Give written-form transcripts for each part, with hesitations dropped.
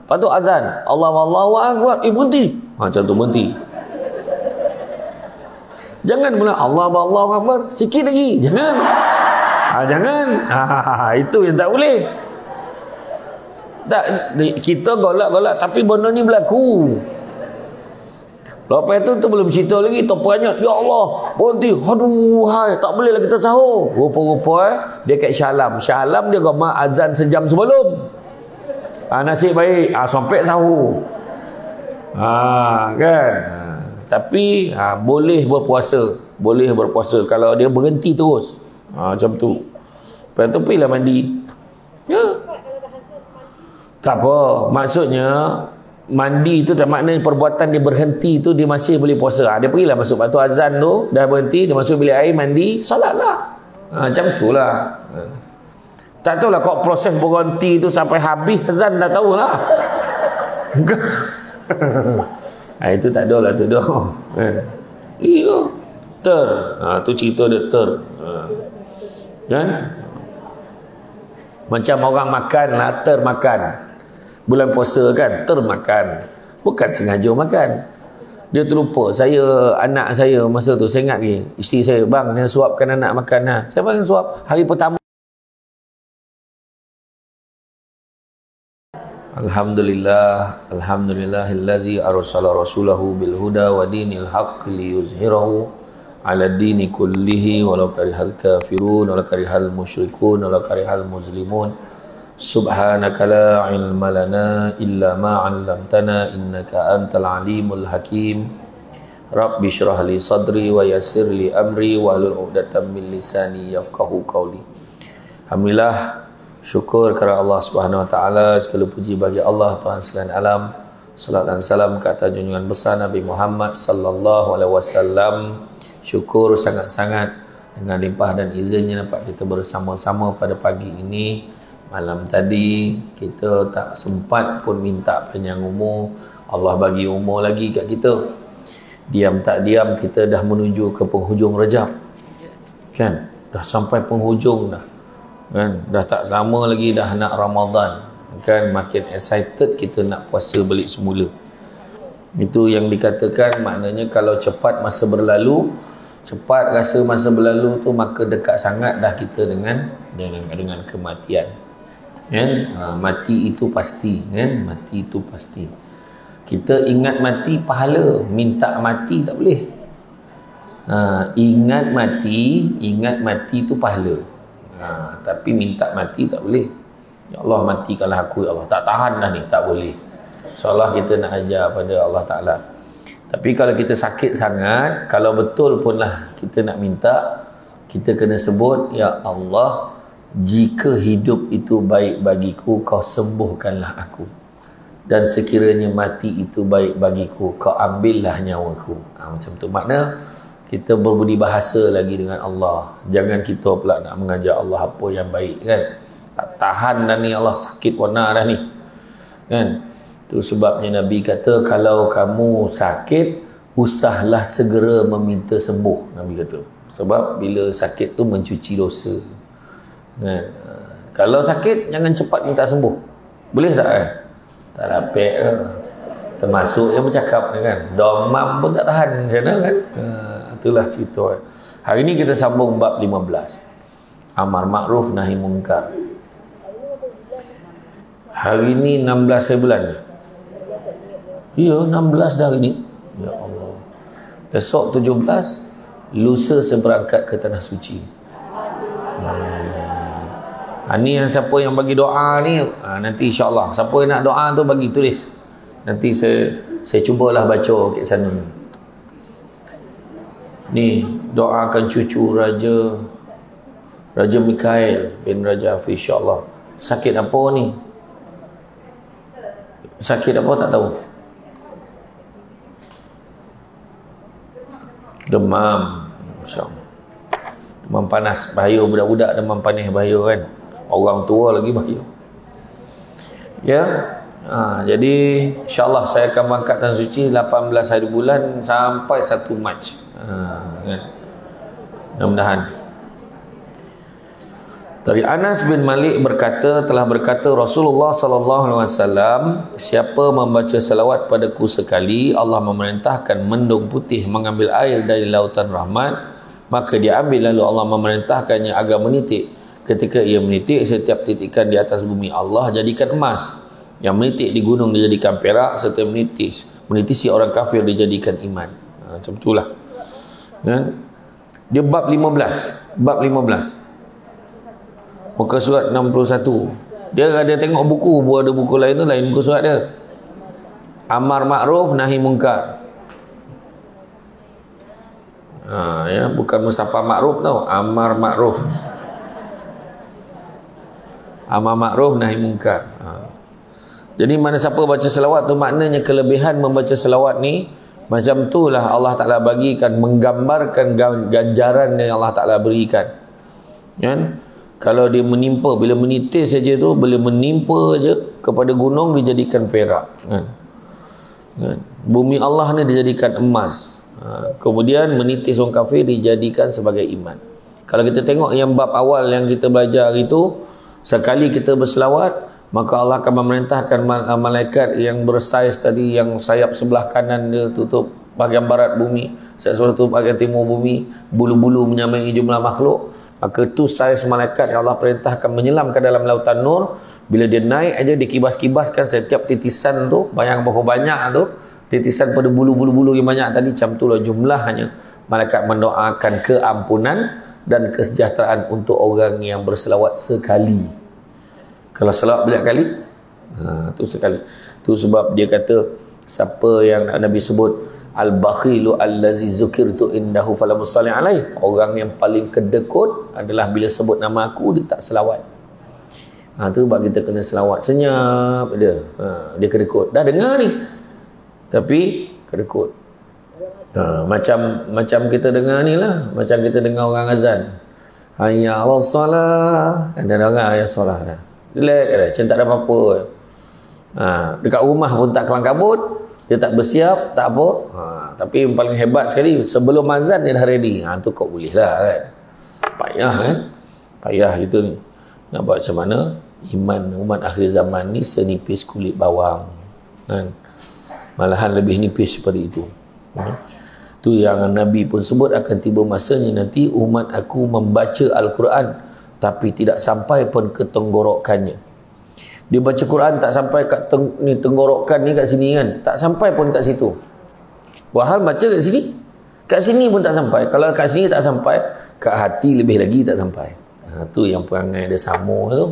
Lepas tu azan, Allahu Akbar, berhenti. Macam tu berhenti. Jangan mula Allahu Akbar, sikit lagi. Jangan. Jangan. Itu yang tak boleh. Tak, kita golak-golak tapi benda ni berlaku. Lepas tu belum cerita lagi, terperanjat, ya Allah, berhenti. Aduh, hai, tak boleh lah kita sahur. Rupa-rupa dia kat Syalam. Syalam dia gomak azan sejam sebelum. Nasib baik, sampai sahur. Kan? Tapi boleh berpuasa. Boleh berpuasa kalau dia berhenti terus. Macam tu. Lepas tu pergilah mandi. Ya. Tak apa. Maksudnya mandi tu tak maknanya perbuatan dia berhenti tu dia masih boleh puasa. Dia pergilah masuk. Lepas tu azan tu dah berhenti, dia masuk bilik air, mandi, solatlah. Macam tu lah. Tak tahulah kok proses berhenti tu sampai habis azan, dah tahulah. Itu tak ada lah tu dah. Iya. Tu cerita dia kan? Macam orang makan lah, termakan. Bulan puasa kan, termakan. Bukan sengaja makan. Dia terlupa. Anak saya masa tu, saya ingat lagi. Isteri saya, bang, dia suapkan anak makan lah. Saya bang suap. Hari pertama. Alhamdulillahillazi arsala rasulahu bil huda wa dinil haqq liyuzhirahu ala dini kullihi walau karihal kafirun walau karihal musyrikun walau karihal muslimun. Subhanaka la ilma lana illa ma 'allamtana innaka antal alimul hakim. Rabbi shrah li sadri wa yassir li amri wa hlul 'uqdatam min lisani yafqahu qawli. Alhamdulillah, syukur kepada Allah Subhanahu wa taala, segala puji bagi Allah Tuhan sekalian alam. Salat dan salam ke atas junjungan besar Nabi Muhammad sallallahu alaihi wasallam. Syukur sangat-sangat dengan limpah dan izinnya dapat kita bersama-sama pada pagi ini. Malam tadi kita tak sempat pun minta panjang umur. Allah bagi umur lagi kat kita. Diam tak diam kita dah menuju ke penghujung Rajab. Kan? Dah sampai penghujung dah. Kan? Dah tak sama lagi dah nak Ramadan. Kan? Makin excited kita nak puasa balik semula. Itu yang dikatakan, maknanya kalau cepat masa berlalu, cepat rasa masa berlalu tu, maka dekat sangat dah kita dengan kematian. Kan? Mati itu pasti, kan? Mati itu pasti. Kita ingat mati pahala, minta mati tak boleh. Ingat mati itu pahala. Tapi minta mati tak boleh. Ya Allah, matikanlah aku, ya Allah, tak tahan dah ni, tak boleh. InsyaAllah kita nak ajar pada Allah Ta'ala. Tapi kalau kita sakit sangat, kalau betul pun lah kita nak minta, kita kena sebut, ya Allah, jika hidup itu baik bagiku, kau sembuhkanlah aku. Dan sekiranya mati itu baik bagiku, kau ambillah nyawaku. Macam tu makna kita berbudi bahasa lagi dengan Allah. Jangan kita pula nak mengajak Allah apa yang baik, kan? Tak tahan dah ni, Allah sakit warna dah ni, kan? Itu sebabnya Nabi kata, kalau kamu sakit, usahlah segera meminta sembuh. Nabi kata, sebab bila sakit tu mencuci dosa, kan? Kalau sakit jangan cepat minta sembuh. Boleh tak, kan? Tak rapik kan? Termasuk yang bercakap ni, kan? Domam pun tak tahan macam mana, kan? Itulah cerita. Hari ni kita sambung bab 15, Amar Ma'ruf Nahi Munkar. Hari ni 16 hari bulan ni. Ya, 16 dah hari ni. Ya Allah. Esok 17, lusa saya berangkat ke Tanah Suci. Ni yang siapa yang bagi doa ni, nanti insyaAllah siapa yang nak doa tu bagi tulis. Nanti saya cubalah baca kat sana. Ni doakan cucu Raja Mikael bin Raja Hafiz, insyaAllah. Sakit apa ni? Sakit apa tak tahu. Demam, insyaAllah. Demam panas, bahaya. Budak-budak demam panas bahaya, kan? Orang tua lagi bahaya. Ya. Jadi insyaAllah saya akan berangkat Tanah Suci 18 hari bulan sampai 1 Mac. Kan? Mudah-mudahan. Dari Anas bin Malik berkata, telah berkata Rasulullah sallallahu alaihi wasallam, siapa membaca selawat padaku sekali, Allah memerintahkan mendung putih mengambil air dari lautan rahmat, maka dia ambil, lalu Allah memerintahkannya agar menitik. Ketika ia menitik, setiap titikan di atas bumi Allah jadikan emas, yang menitik di gunung dijadikan perak, serta menitisi orang kafir dijadikan iman. Macam itulah. Dia bab 15. Muka surat 61. Dia ada tengok buku, ada buku lain tu lain muka surat dia. Amar ma'ruf nahi mungkar. Ya, bukan Mustafa Ma'ruf tau, Amar ma'ruf. Amar ma'ruf nahi mungkar. Jadi mana siapa baca selawat tu, maknanya kelebihan membaca selawat ni macam itulah Allah Ta'ala bagikan, menggambarkan ganjaran yang Allah Ta'ala berikan. Kan? Kalau dia menimpa, bila menitis saja tu, boleh menimpa je kepada gunung dijadikan perak. Kan? Bumi Allah ni dijadikan emas. Kemudian menitis orang kafir dijadikan sebagai iman. Kalau kita tengok yang bab awal yang kita belajar itu, sekali kita berselawat, maka Allah akan memerintahkan malaikat yang bersaiz tadi, yang sayap sebelah kanan dia tutup bahagian barat bumi, sayap sebelah tutup bahagian timur bumi, bulu-bulu menyamai jumlah makhluk. Maka tu saiz malaikat yang Allah perintahkan menyelam ke dalam lautan nur. Bila dia naik aja, dikibas-kibaskan setiap titisan tu, bayang berapa banyak tu titisan pada bulu-bulu yang banyak tadi, macam tu lah jumlahnya. Malaikat mendoakan keampunan dan kesejahteraan untuk orang yang berselawat sekali. Kalau selawat banyak kali, tu sekali. Tu sebab dia kata, siapa yang Nabi sebut al-bakhilu allazi zukirtu indahu falam salli alaih, orang yang paling kedekut adalah bila sebut nama aku dia tak selawat. Tu sebab kita kena selawat senyap dia. Dia kedekut, dah dengar ni tapi kedekut. Macam kita dengar ni lah, macam kita dengar orang azan, hayya 'alas solah, ada orang ayat solah dah, relax dah, macam tak ada apa-apa. Dekat rumah pun tak kelang kabut, dia tak bersiap, tak apa. Tapi yang paling hebat sekali, sebelum azan dia dah ready. Tu kau boleh lah kan. Payah kan. Payah gitu ni. Nak buat macam mana? Umat akhir zaman ni senipis kulit bawang kan. Malahan lebih nipis daripada itu. Tu yang Nabi pun sebut, akan tiba masanya nanti umat aku membaca Al-Quran tapi tidak sampai pun ke tenggorokannya. Dia baca Quran tak sampai kat tenggorokan ni kat sini kan, tak sampai pun kat situ. Wahal baca kat sini, kat sini pun tak sampai. Kalau kat sini tak sampai, kat hati lebih lagi tak sampai. Tu yang perangai dia sama tu.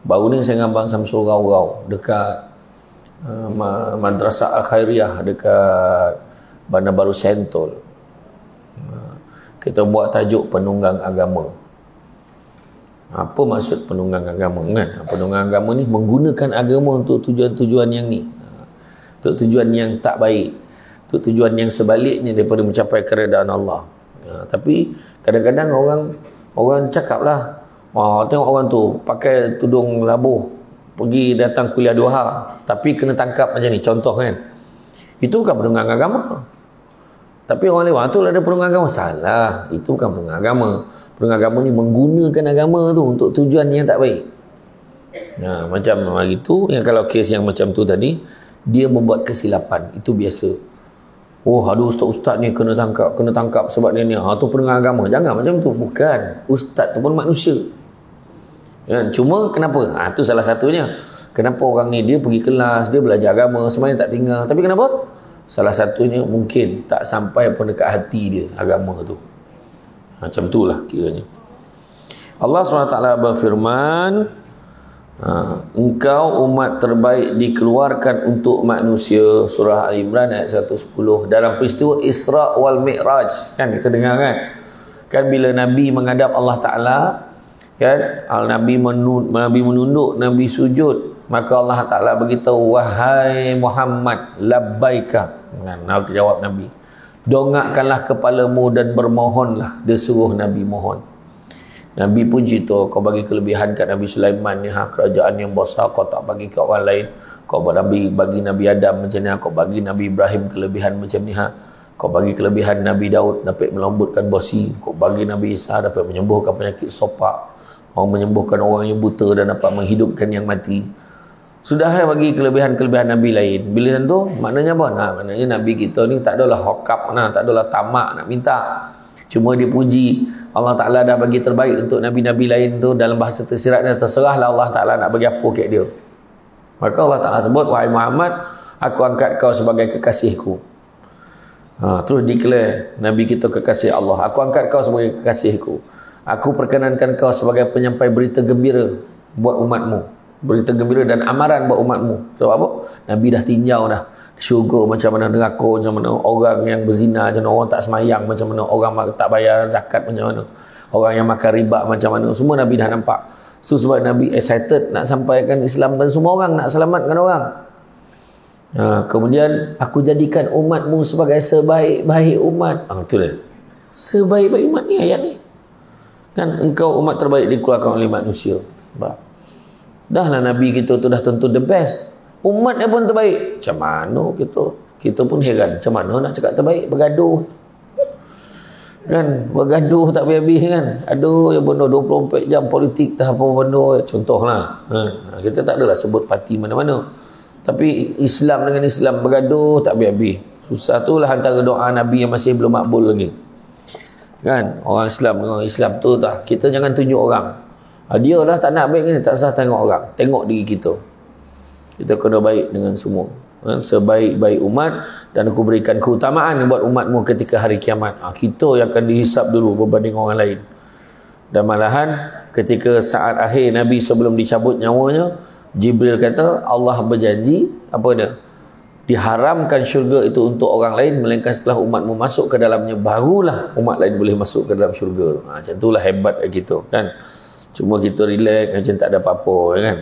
Baru ni saya dengan Abang Samsul Rau dekat Madrasah Al-Khairiyah dekat Bandar Baru Sentol. Kita buat tajuk penunggang agama. Apa maksud penunggang agama kan? Penunggang agama ni menggunakan agama untuk tujuan-tujuan yang ni, untuk tujuan yang tak baik, untuk tujuan yang sebaliknya daripada mencapai keredaan Allah. Tapi kadang-kadang orang cakap lah, tengok orang tu pakai tudung labuh, pergi datang kuliah 2 hari, tapi kena tangkap macam ni, contoh kan. Itu bukan penunggang agama. Tapi orang lewat tu ada penunggang agama. Salah, itu bukan penunggang agama. Penunggang agama ni menggunakan agama tu untuk tujuan yang tak baik. Macam hari tu, yang kalau kes yang macam tu tadi, dia membuat kesilapan, itu biasa. Aduh ustaz ni kena tangkap sebab dia ni. Tu penunggang agama. Jangan macam tu. Bukan. Ustaz tu pun manusia. Cuma kenapa? Tu salah satunya. Kenapa orang ni dia pergi kelas, dia belajar agama, semuanya tak tinggal. Tapi kenapa? Salah satunya mungkin tak sampai pun dekat hati dia agama tu. Macam itulah kiranya. Allah SWT berfirman, engkau umat terbaik dikeluarkan untuk manusia. Surah Al-Imran ayat 110. Dalam peristiwa Isra wal Mi'raj, kan kita dengar kan bila Nabi menghadap Allah Ta'ala, kan Nabi menunduk, Nabi sujud, maka Allah Ta'ala beritahu, wahai Muhammad, labbaika. Nak jawab Nabi, dongakkanlah kepalamu dan bermohonlah. Dia suruh Nabi mohon. Nabi pun cerita, kau bagi kelebihan kat Nabi Sulaiman ni, kerajaan yang besar kau tak bagi kat orang lain. Kau bagi Nabi Adam macam ni, kau bagi Nabi Ibrahim kelebihan macam ni, kau bagi kelebihan Nabi Daud dapat melembutkan bosi, kau bagi Nabi Isa dapat menyembuhkan penyakit sopak. orang menyembuhkan orang yang buta dan dapat menghidupkan yang mati. Sudah bagi kelebihan-kelebihan Nabi lain. Bila tentu, maknanya apa? Nah, maknanya Nabi kita ni tak adalah hokap, tak adalah tamak nak minta. Cuma dipuji. Allah Ta'ala dah bagi terbaik untuk Nabi-Nabi lain tu. Dalam bahasa tersiratnya, terserahlah Allah Ta'ala nak bagi apa kat dia. Maka Allah Ta'ala sebut, wahai Muhammad, aku angkat kau sebagai kekasihku. Terus declare Nabi kita kekasih Allah. Aku angkat kau sebagai kekasihku. Aku perkenankan kau sebagai penyampai berita gembira buat umatmu. Berita gembira dan amaran buat umatmu. Sebab apa? Nabi dah tinjau dah syurga macam mana, neraka macam mana, orang yang berzina macam mana, orang tak semayang macam mana, orang tak bayar zakat macam mana, orang yang makan riba macam mana. Semua Nabi dah nampak. So sebab Nabi excited nak sampaikan Islam dan semua orang, nak selamatkan orang. Kemudian aku jadikan umatmu sebagai sebaik-baik umat. Itu dia. Sebaik-baik umat ni ayat ni. Kan engkau umat terbaik dikeluarkan oleh manusia. Dah lah Nabi kita tu dah tentu the best. Umatnya pun terbaik. Macam mana kita pun heran. Macam mana nak cakap terbaik? Bergaduh. Kan? Bergaduh tak habis-habis kan? Aduh, ya benda 24 jam politik tak apa benda. Contohlah. Kita tak adalah sebut parti mana-mana. Tapi Islam dengan Islam bergaduh tak habis-habis. Susah tu lah antara doa Nabi yang masih belum makbul lagi. Kan? Orang Islam dengan orang Islam tu tak. Kita jangan tunjuk orang. Dia lah tak nak baik ni, tak sah tengok orang. Tengok diri kita. Kita kena baik dengan semua. Sebaik-baik umat. Dan aku berikan keutamaan buat umatmu ketika hari kiamat. Kita yang akan dihisap dulu berbanding orang lain. Dan malahan ketika saat akhir Nabi sebelum dicabut nyawanya, Jibril kata Allah berjanji, apa dia? Diharamkan syurga itu untuk orang lain, melainkan setelah umatmu masuk ke dalamnya, barulah umat lain boleh masuk ke dalam syurga. Macam itulah hebat kita kan. Cuma kita relax macam tak ada apa-apa kan.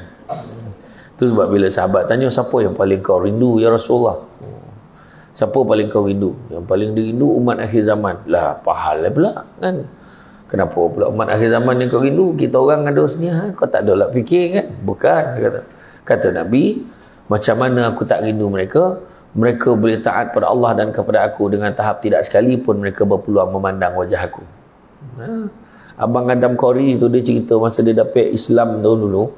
Itu sebab bila sahabat tanya, siapa yang paling kau rindu ya Rasulullah? Siapa paling kau rindu? Yang paling dirindu umat akhir zaman. Lah pahal pula kan. Kenapa pula umat akhir zaman ni kau rindu? Kita orang ada sini, kau tak ada lah fikir kan? Bukan, kata Nabi, macam mana aku tak rindu mereka? Mereka boleh taat pada Allah dan kepada aku dengan tahap tidak sekalipun mereka berpeluang memandang wajah aku. Abang Adam Qori tu dia cerita masa dia dapat Islam tahun dulu,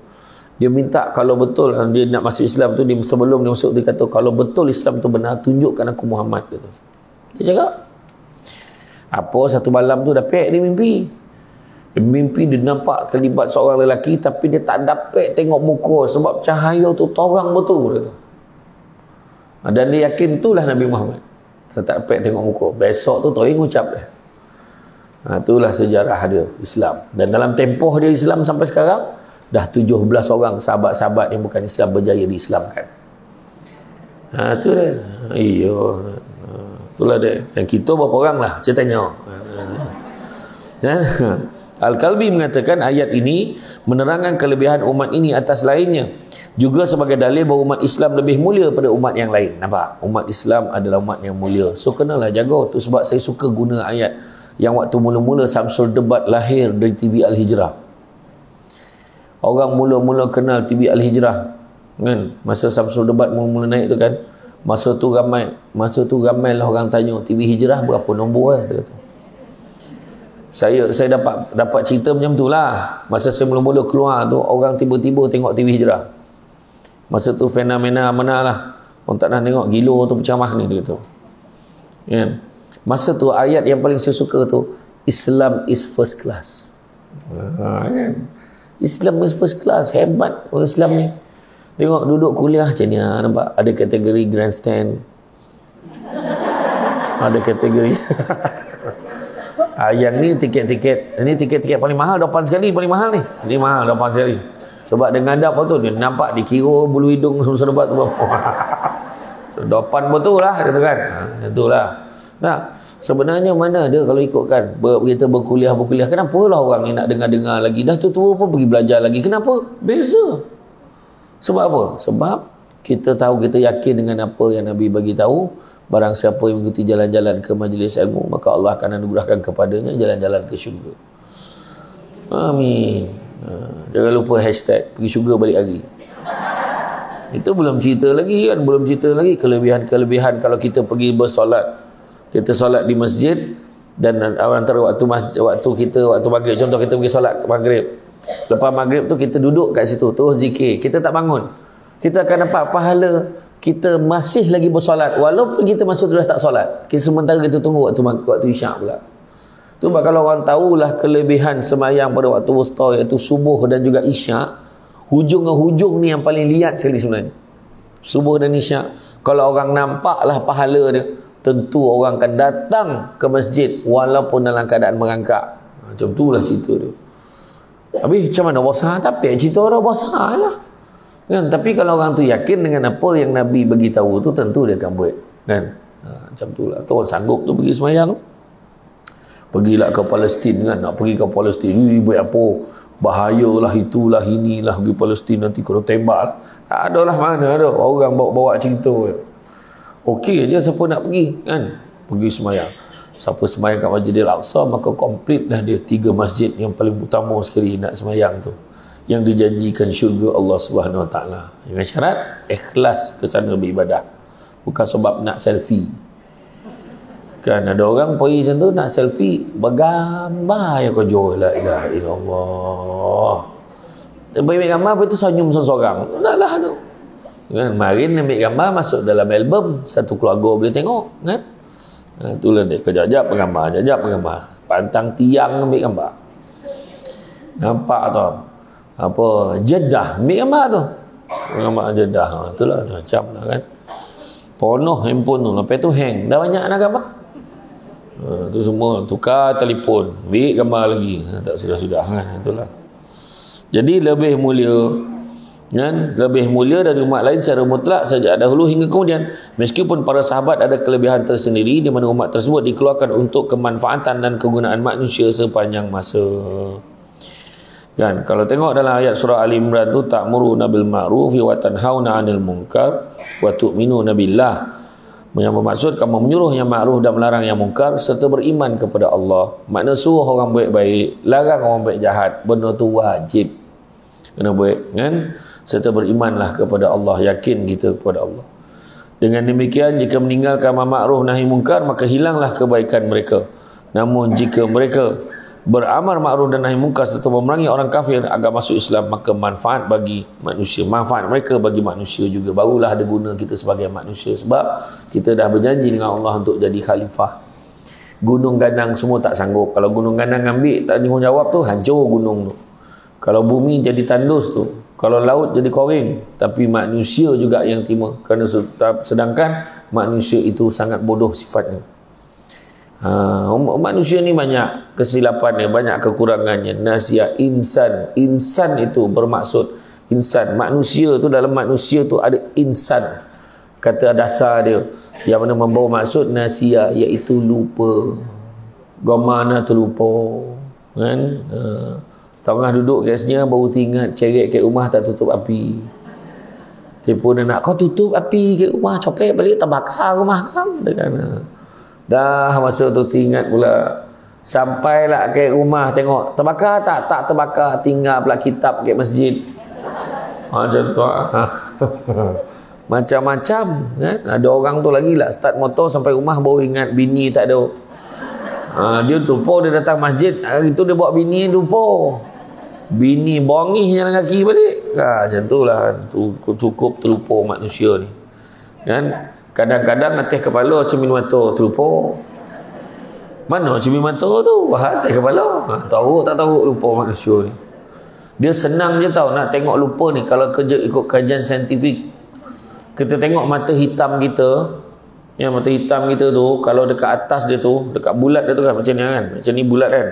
dia minta kalau betul dia nak masuk Islam tu, sebelum dia masuk dia kata kalau betul Islam tu benar, tunjukkan aku Muhammad gitu. Dia cakap apa, satu malam tu dapat dia mimpi. Dia nampak kelibat seorang lelaki, tapi dia tak dapat tengok muka sebab cahaya tu terang betul gitu. Dan dia yakin itulah Nabi Muhammad. Dia tak dapat tengok muka. Besok tu tering ucap dia. Itulah sejarah dia Islam. Dan dalam tempoh dia Islam sampai sekarang dah 17 orang sahabat-sahabat yang bukan Islam berjaya diislamkan. Itu dia. Iya. Itulah dia. Dan kita berapa orang lah ceritanya. Al-Kalbi mengatakan ayat ini menerangkan kelebihan umat ini atas lainnya, juga sebagai dalil bahawa umat Islam lebih mulia pada umat yang lain. Nampak? Umat Islam adalah umat yang mulia. So kenalah jaga. Tu sebab saya suka guna ayat yang waktu mula-mula Samsul Debat lahir dari TV Al-Hijrah. Orang mula-mula kenal TV Al-Hijrah kan, masa Samsul Debat mula-mula naik tu kan, masa tu ramai lah orang tanya TV Hijrah berapa nombor dia kata. Saya dapat cerita macam tu lah. Masa saya mula-mula keluar tu, orang tiba-tiba tengok TV Hijrah. Masa tu fenomena mana lah, orang tak nak tengok gila tu bercamah ni dia kata kan. Masa tu ayat yang paling saya suka tu, Islam is first class. Kan? Islam is first class. Hebat orang Islam ni. Tengok duduk kuliah macam ni, nampak? Ada kategori grandstand. Ada kategori. Yang ni tiket-tiket. Ini tiket-tiket paling mahal, depan sekali paling mahal ni. Ini mahal depan sekali. Sebab dengan adab tu, dia nampak dikira bulu hidung Samsul Debat tu. Depan betul lah, kata kan. Itulah. Nah, sebenarnya mana ada kalau ikutkan kita berkuliah, kenapa lah orang ni nak dengar lagi, dah tua pun pergi belajar lagi, kenapa? Beza. Sebab apa? Sebab kita tahu, kita yakin dengan apa yang Nabi bagi tahu. Barang siapa yang mengikuti jalan-jalan ke majlis ilmu, maka Allah akan anugerahkan kepadanya jalan-jalan ke syurga. Amin. Jangan lupa hashtag pergi syurga balik hari. Itu belum cerita lagi kan, kelebihan kalau kita pergi bersolat. Kita solat di masjid, dan antara waktu maghrib, contoh kita pergi solat maghrib, Lepas maghrib tu kita duduk kat situ, terus zikir. Kita tak bangun. Kita akan dapat pahala kita masih lagi bersolat walaupun kita masa tu dah tak solat. Kita sementara kita tunggu waktu isyak pula. Tu kalau orang tahulah kelebihan sembahyang pada waktu wusta, iaitu subuh dan juga isyak, hujung ke hujung ni yang paling liat sekali sebenarnya. Subuh dan isyak. Kalau orang nampaklah pahala dia, tentu orang akan datang ke masjid walaupun dalam keadaan merangkak. Macam itulah cerita dia. Habis macam mana bosan? Tapi cerita orang bosan lah. Kan? Tapi kalau orang tu yakin dengan apa yang Nabi bagi tahu tu, tentu dia akan buat. Kan? Macam itulah. Tu orang sanggup tu pergi semayang tu. Pergilah ke Palestin kan. Nak pergi ke Palestin. Buat apa? Bahayalah, itulah, inilah. Pergi Palestin nanti kena tembak lah. Tak ada lah, mana ada. Orang bawa cerita. Okey je siapa nak pergi. Kan? Pergi semayang. Siapa semayang kat Masjidil Aqsa, maka komplit dah dia 3 masjid yang paling utama sekali nak semayang tu, yang dijanjikan syurga Allah Subhanahu Wa Taala. Dengan syarat ikhlas ke sana beribadah, bukan sebab nak selfie. Kan ada orang pergi macam tu nak selfie bergambar, ya kau jual la ilaha illallah. Pergi ambil gambar, lepas tu senyum seorang-seorang. Dah lah tu. Kan marin ambil gambar masuk dalam album, satu keluarga boleh tengok, kan? Itulah dia, kejap-jap penggambar, pantang tiang ambil gambar. Nampak tu apa, Jeddah ambil gambar tu, gambar Jeddah. Itulah macam lah kan, penuh handphone tu, lepas tu hang, dah banyak nak gambar. Tu semua tukar telefon, ambil gambar lagi, tak sudah-sudah kan. Itulah. Jadi lebih mulia, kan? Lebih mulia dari umat lain secara mutlak sejak dahulu hingga kemudian, meskipun para sahabat ada kelebihan tersendiri di mana umat tersebut dikeluarkan untuk kemanfaatan dan kegunaan manusia sepanjang masa. Kan kalau tengok dalam ayat surah Ali Imran tu, ta'muruna bil ma'ruf wa tanhauna 'anil munkar wa tu'minuna billah, yang bermaksud kamu menyuruh yang ma'ruf dan melarang yang munkar serta beriman kepada Allah. Makna suruh orang baik-baik, larang orang baik jahat, benda tu wajib kena buat, kan? Serta berimanlah kepada Allah, yakin kita kepada Allah. Dengan demikian, jika meninggalkan ma'ruf nahi munkar, maka hilanglah kebaikan mereka. Namun jika mereka beramar ma'ruf dan nahi munkar serta memerangi orang kafir agar masuk Islam, maka manfaat bagi manusia, manfaat mereka bagi manusia juga. Barulah ada guna kita sebagai manusia, sebab kita dah berjanji dengan Allah untuk jadi khalifah. Gunung Ganang semua tak sanggup. Kalau Gunung Ganang ambil tak tanggungjawab tu, hancur gunung tu. Kalau bumi jadi tandus tu, kalau laut jadi koreng, tapi manusia juga yang terima. Kerana sedangkan manusia itu sangat bodoh sifatnya. Manusia ni banyak kesilapannya, banyak kekurangannya. Nasiah insan itu bermaksud insan. Manusia tu, dalam manusia tu ada insan, kata dasar dia, yang mana membawa maksud nasiah, iaitu lupa. Gomana terlupa, kan? Tengah duduk kat sini baru teringat ceret kat rumah tak tutup api. Telefon dia nak, kau tutup api kat rumah, copet balik terbakar rumah kau. Dah masa tu teringat pula. Sampailah kat rumah tengok terbakar tak? Tak terbakar, tinggal pula kitab kat masjid. Macam tu. Macam-macam kan. Ada orang tu lagi lah start motor sampai rumah baru ingat bini tak ada. Dia lupa, dia datang masjid, hari tu dia bawa bini, lupa. Bini bongih jalan kaki balik. Macam tu lah. Cukup terlupa manusia ni, kan? Kadang-kadang atas kepala cermin mata terlupa. Mana cermin mata tu? Atas kepala. Tahu tak tahu lupa manusia ni. Dia senang je tau nak tengok lupa ni. Kalau kerja ikut kajian saintifik, kita tengok mata hitam kita, yang mata hitam kita tu, kalau dekat atas dia tu, dekat bulat dia tu kan, macam ni kan, macam ni bulat kan,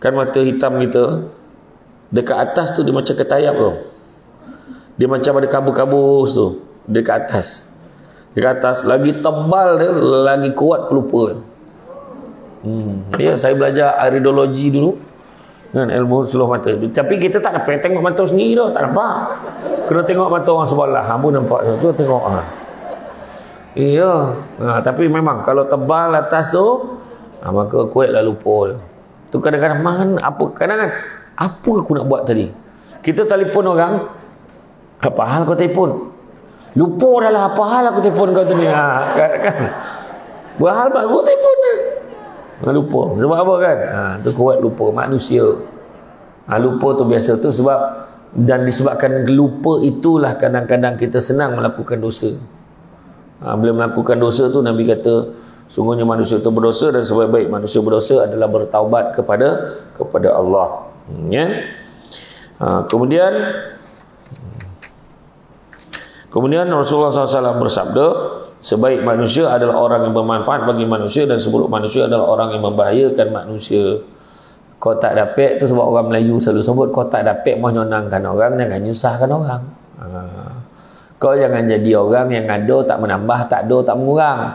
kan mata hitam kita dekat atas tu dia macam ketayap tu, dia macam ada kabus-kabus tu dekat atas. Dekat atas lagi tebal dia, lagi kuat pelupa. Ya, saya belajar iridologi dulu kan, ilmu seluruh mata. Tapi kita tak dapat tengok mata sendiri tu, tak nampak. Kena tengok mata orang sebelah, pun nampak tu, tengok. Iya. Tapi memang kalau tebal atas tu, maka kuatlah lupa dia. Tu kadang-kadang kadang-kadang apa aku nak buat tadi? Kita telefon orang, apa hal kau telefon? Lupa dah lah apa hal aku telefon kau tadi. Kan? Buat hal baru telefon lah. Lupa. Sebab apa kan? Tu kuat lupa manusia. Lupa tu biasa tu sebab, dan disebabkan lupa itulah kadang-kadang kita senang melakukan dosa. Bila melakukan dosa tu Nabi kata sungguhnya manusia itu berdosa, dan sebaik-baik manusia berdosa adalah bertaubat kepada Allah. Ya. Kemudian Rasulullah SAW bersabda, sebaik manusia adalah orang yang bermanfaat bagi manusia, dan seburuk manusia adalah orang yang membahayakan manusia. Kau tak dapat tu sebab orang Melayu selalu sebut, kau tak dapat mau nyonangkan orang, jangan nyusahkan orang. Kau jangan jadi orang yang ada tak menambah, tak ada tak mengurang.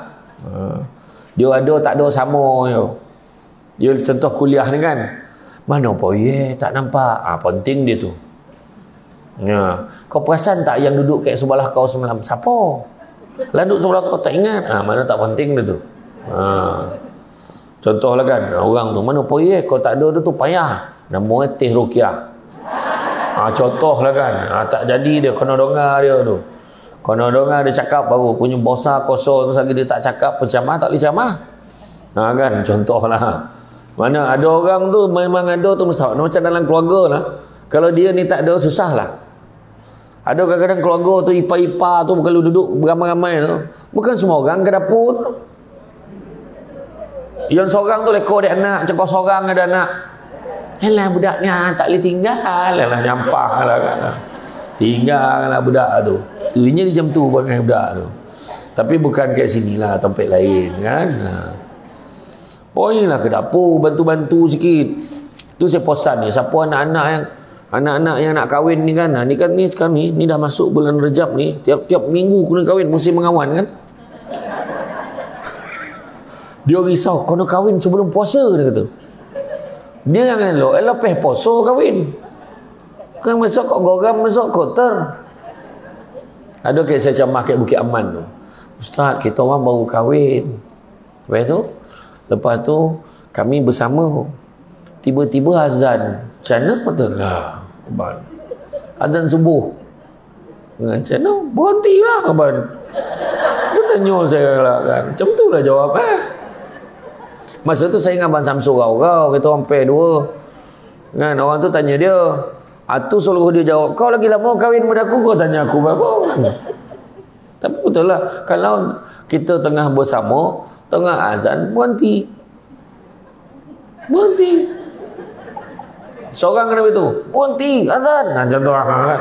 Dia ada tak ada sama je. Dia contoh kuliah ni kan, mana poye tak nampak, penting dia tu. Ya. Kau perasan tak yang duduk kat sebelah kau semalam siapa? Lalu sebelah kau tak ingat, mana tak penting dia tu. Contohlah kan, orang tu mana poye kau tak ada tu payah, nama Teh Rukiah. Contohlah kan, tak jadi dia kena dengar dia tu. Kena dengar dia cakap baru punya bosa kosong tu, lagi dia tak cakap pencamah tak boleh camah. Kan contohlah. Mana ada orang tu memang ada tu mesti macam dalam keluarga lah. Kalau dia ni tak ada susah lah. Ada kadang-kadang keluarga tu ipa-ipa tu kalau duduk beramai-ramai tu, bukan semua orang ke dapur tu. Yang seorang tu lekor dia anak, macam kau seorang ada anak. Yalah budaknya tak boleh tinggal lah, nyampah lah kan. Tinggal lah budak tu. Tuinya dia macam tu pakai budak tu. Tapi bukan kat sini lah, tempat lain kan. Poinlah ke dapur, bantu-bantu sikit. Tu saya posan ni, siapa anak-anak yang nak kahwin ni kan. Ni kan ni sekarang ni dah masuk bulan Rejab ni, tiap-tiap minggu kena kahwin, musim mengawan kan. Dia risau, kena kahwin sebelum puasa, dia kata. Dia yang elok lepas puasa kahwin. Kan masuk kau goram, masuk kotor. Ada kes saya camah kat Bukit Aman tu. Ustaz, kita orang baru kahwin. Lepas tu kami bersama. Tiba-tiba azan. Macam mana betul lah. Azan subuh. Dengan macam mana? Berhentilah kawan. Dia tanya saya lah kan. Macam tu lah jawab Masa tu saya dengan Abang Samsul kau kita orang pair dua kan, orang tu tanya dia, tu seluruh dia jawab, kau lagi lama kahwin pada aku, kau tanya aku berapa kan. Tapi betul lah, kalau kita tengah bersama, tengah azan, berhenti seorang kena begitu, berhenti azan, contoh kan.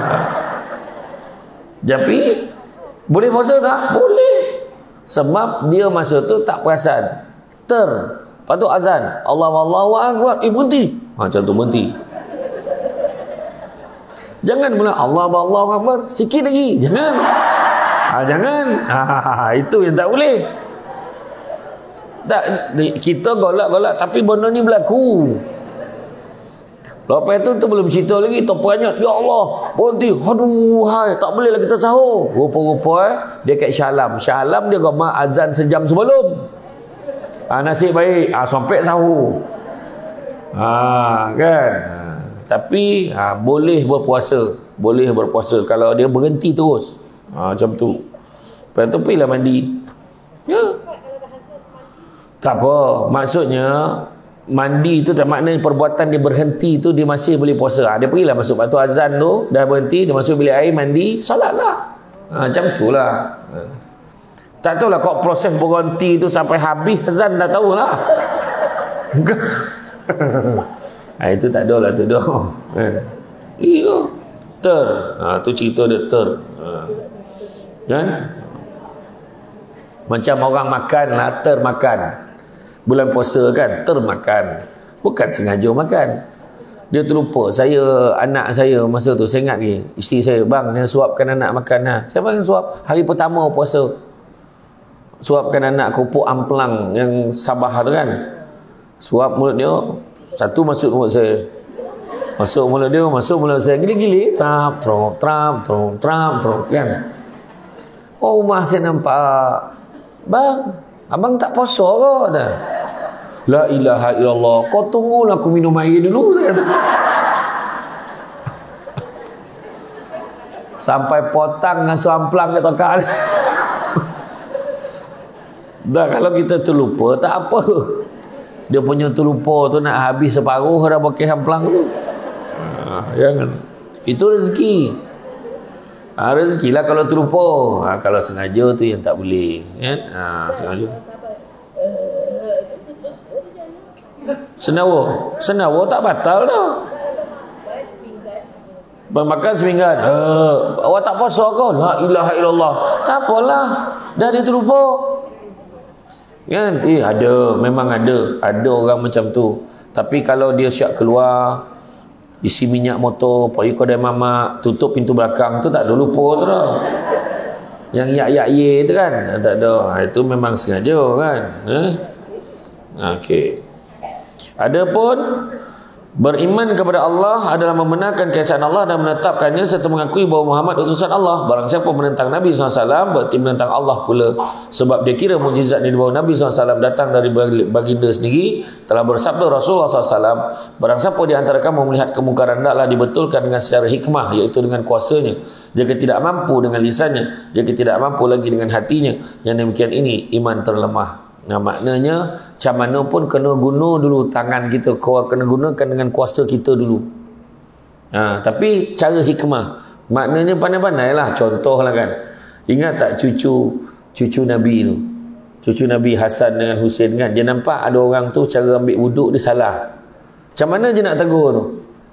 Tapi boleh puasa tak? Boleh, sebab dia masa tu tak perasan. Lepas tu azan, Allahu Akbar, berhenti. Macam tu berhenti. Jangan mula Allahu Akbar, sikit lagi. Jangan. Jangan. Itu yang tak boleh. Tak, kita golak-golak tapi benda ni berlaku. Lepas tu belum cerita lagi, terperanjat, ya Allah, berhenti. Aduh, tak boleh lah kita sahur. Rupa-rupa dia kat Syalam dia gomak azan sejam sebelum. Nasib baik sampai sahur kan. Tapi boleh berpuasa kalau dia berhenti terus macam tu. Lepas tu pergilah mandi ya. Tak apa, maksudnya mandi tu tak maknanya perbuatan dia berhenti tu dia masih boleh puasa. Dia pergilah masuk, lepas tu azan tu dah berhenti, dia masuk bilik air mandi, solat lah. Macam tu lah. Tak tahulah kau proses berhenti tu sampai habis azan, dah tahulah. Itu tak ada lah tu dah. Iya. Tu cerita dia kan? Macam orang makan lah, termakan. Bulan puasa kan, termakan. Bukan sengaja makan. Dia terlupa. Anak saya masa tu, saya ingat ni, isteri saya, bang, dia suapkan anak makan lah. Saya bang suap hari pertama puasa. Suapkan anak kerupuk amplang yang Sabah tu kan. Suap mulut dia, satu masuk mulut saya. Masuk mulut dia, masuk mulut saya. Gili-gili, trap kan. Rumah saya nampak, bang, abang tak puasa ke? La ilaha illallah, kau tunggulah aku minum air dulu, saya kata. Sampai potang dengan amplang kat tokak. Dah, kalau kita terlupa tak apa. Dia punya terlupa tu nak habis separuh dah pakai amplang tu. Jangan. Itu rezeki. Rezeki lah kalau terlupa. Kalau sengaja tu yang tak boleh, kan? Sengaja. Senawa tak batal dah. Makan seminggan. Awak tak puasa ke? La ilaha illallah. Tak apalah. Dah dia terlupa. Kan? Ada. Memang ada. Ada orang macam tu. Tapi kalau dia siap keluar, isi minyak motor, pergi kedai mamak, tutup pintu belakang tu, tak ada lupa tu dah. Yang yak-yak-ye tu kan, tak ada. Itu memang sengaja kan. Okey. Adapun beriman kepada Allah adalah membenarkan keesaan Allah dan menetapkannya serta mengakui bahawa Muhammad utusan Allah. Barang siapa menentang Nabi SAW, berarti menentang Allah pula. Sebab dia kira mukjizat yang dibawa Nabi SAW datang dari baginda sendiri. Telah bersabda Rasulullah SAW, barang siapa di antara kamu melihat kemungkaran, hendaklah dibetulkan dengan secara hikmah, iaitu dengan kuasanya. Jika tidak mampu dengan lisannya, jika tidak mampu lagi dengan hatinya, yang demikian ini iman terlemah. Maknanya macam mana pun kena guna dulu tangan kita, kena gunakan dengan kuasa kita dulu. Tapi cara hikmah, maknanya pandai-pandai lah. Contoh lah kan, ingat tak cucu Nabi tu, cucu Nabi Hasan dengan Husain kan, dia nampak ada orang tu cara ambil wuduk dia salah. Macam mana dia nak tegur tu?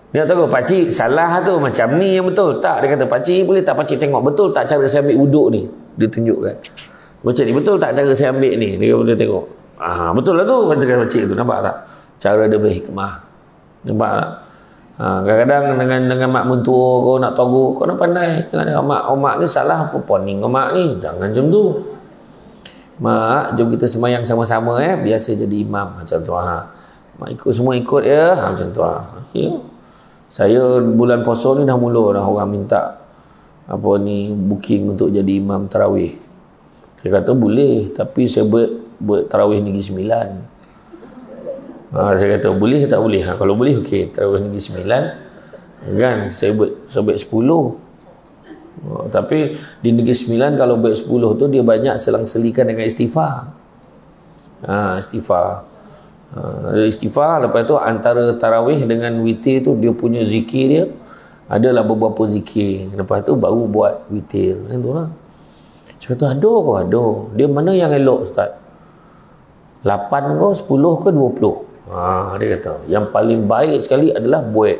Dia nak tegur, pakcik salah tu, macam ni yang betul. Tak, dia kata, pakcik boleh tak pakcik tengok betul tak cara saya ambil wuduk ni? Dia tunjukkan macam ni, betul tak cara saya ambil ni? Dia boleh tengok. Betul lah tu, kata pakcik tu. Nampak tak? Cara dia berhikmah. Nampak tak? Kadang-kadang dengan mak mentua kau nak tegur, kau nak pandai. Dengan mak ni salah apa poning mak ni. Jangan macam tu. Mak, jom kita semayang sama-sama biasa jadi imam macam tu. Mak ikut, semua ikut ya. Macam tu. Ya. Saya bulan puasa ni dah mula dah orang minta booking untuk jadi imam tarawih. Dia kata boleh, tapi saya buat tarawih Negeri Sembilan. Saya kata boleh tak boleh? Kalau boleh okey, tarawih Negeri Sembilan kan, saya buat 10. Tapi di Negeri Sembilan kalau buat 10 tu dia banyak selang-selikan dengan istighfar. Istighfar. Lepas tu antara tarawih dengan witir tu dia punya zikir dia adalah beberapa zikir. Lepas tu baru buat witir. Macam tu lah. Cakap tu ada. Dia mana yang elok Ustaz? 8 ke 10 ke 20? Dia kata yang paling baik sekali adalah buat.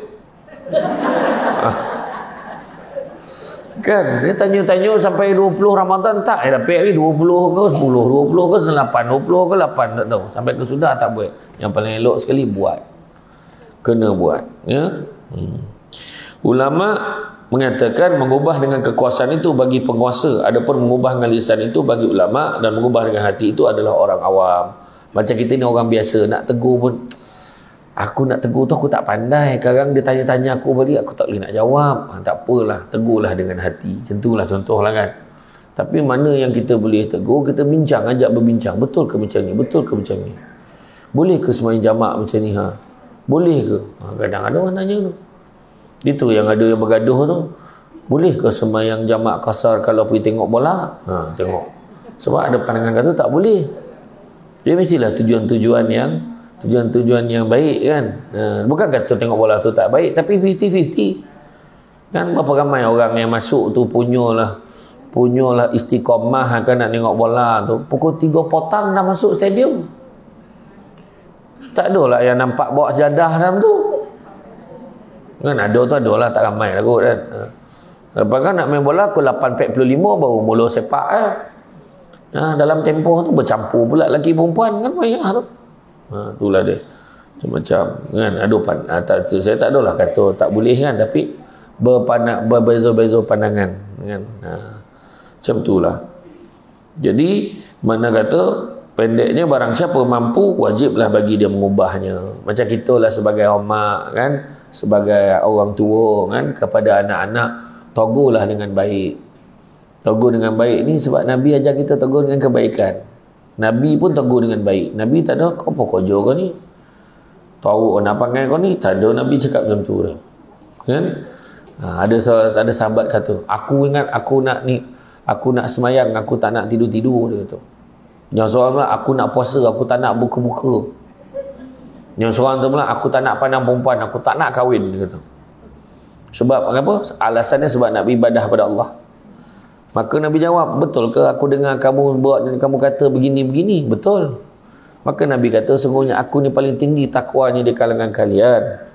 Kan dia tanya-tanya sampai 20 Ramadan tak dapat ni 20 ke 10, 20 ke 8, 20 ke 8 tak tahu. Sampai ke sudah tak buat. Yang paling elok sekali buat. Kena buat, ya. Ulama mengatakan mengubah dengan kekuasaan itu bagi penguasa, adapun mengubah dengan lisan itu bagi ulama, dan mengubah dengan hati itu adalah orang awam. Macam kita ni orang biasa, nak tegur pun, aku nak tegur tu aku tak pandai. Kadang dia tanya-tanya aku balik, aku tak boleh nak jawab. Tak apalah, tegurlah dengan hati. Macam itulah contohlah kan. Tapi mana yang kita boleh tegur, kita bincang, ajak berbincang. Betul ke macam ni? Betul ke macam ni? Boleh ke sembahyang jamak macam ni? Boleh ke? Kadang ada orang tanya tu. Itu yang ada yang bergaduh tu. Boleh ke sembahyang jamak kasar kalau pergi tengok bola? Tengok. Sebab ada pandangan kata tak boleh. Dia mestilah tujuan-tujuan yang baik kan. Bukan kata tengok bola tu tak baik, tapi 50-50. Kan berapa ramai orang yang masuk tu punyalah istiqamah kan nak tengok bola tu. Pukul 3 petang dah masuk stadium. Tak adalah yang nampak bawa sejadah dalam tu. Kan ada lah, tak ramai lah kot kan. Lepas kan nak main bola pukul 8.45 baru mula sepak dalam tempoh tu bercampur pula lelaki perempuan kan payah tu. Itulah dia. Macam-macam kan ada saya tak adalah kata tak boleh kan, tapi berbeza-beza pandangan kan. Macam itulah. Jadi mana kata pendeknya barang siapa mampu wajiblah bagi dia mengubahnya. Macam kita lah sebagai mak kan, sebagai orang tua kan, kepada anak-anak tegurlah dengan baik. Tegur dengan baik ni sebab Nabi ajar kita tegur dengan kebaikan. Nabi pun tegur dengan baik. Nabi tak ada kau apa kerja kau ni, tahu nak panggil kau ni, tak ada. Nabi cakap macam tu dah kan. Ada sahabat kata, aku ingat aku nak semayang, aku tak nak tidur-tidur. Dia kata. Yang seorang pula, aku nak puasa, aku tak nak buka-buka. Yang seorang tu pula, aku tak nak pandang perempuan, aku tak nak kahwin. Dia kata. Sebab apa? Alasannya sebab nak beribadah pada Allah. Maka Nabi jawab, betul ke aku dengar kamu buat dan kamu kata begini-begini? Betul. Maka Nabi kata, sungguhnya aku ni paling tinggi takwanya di kalangan kalian.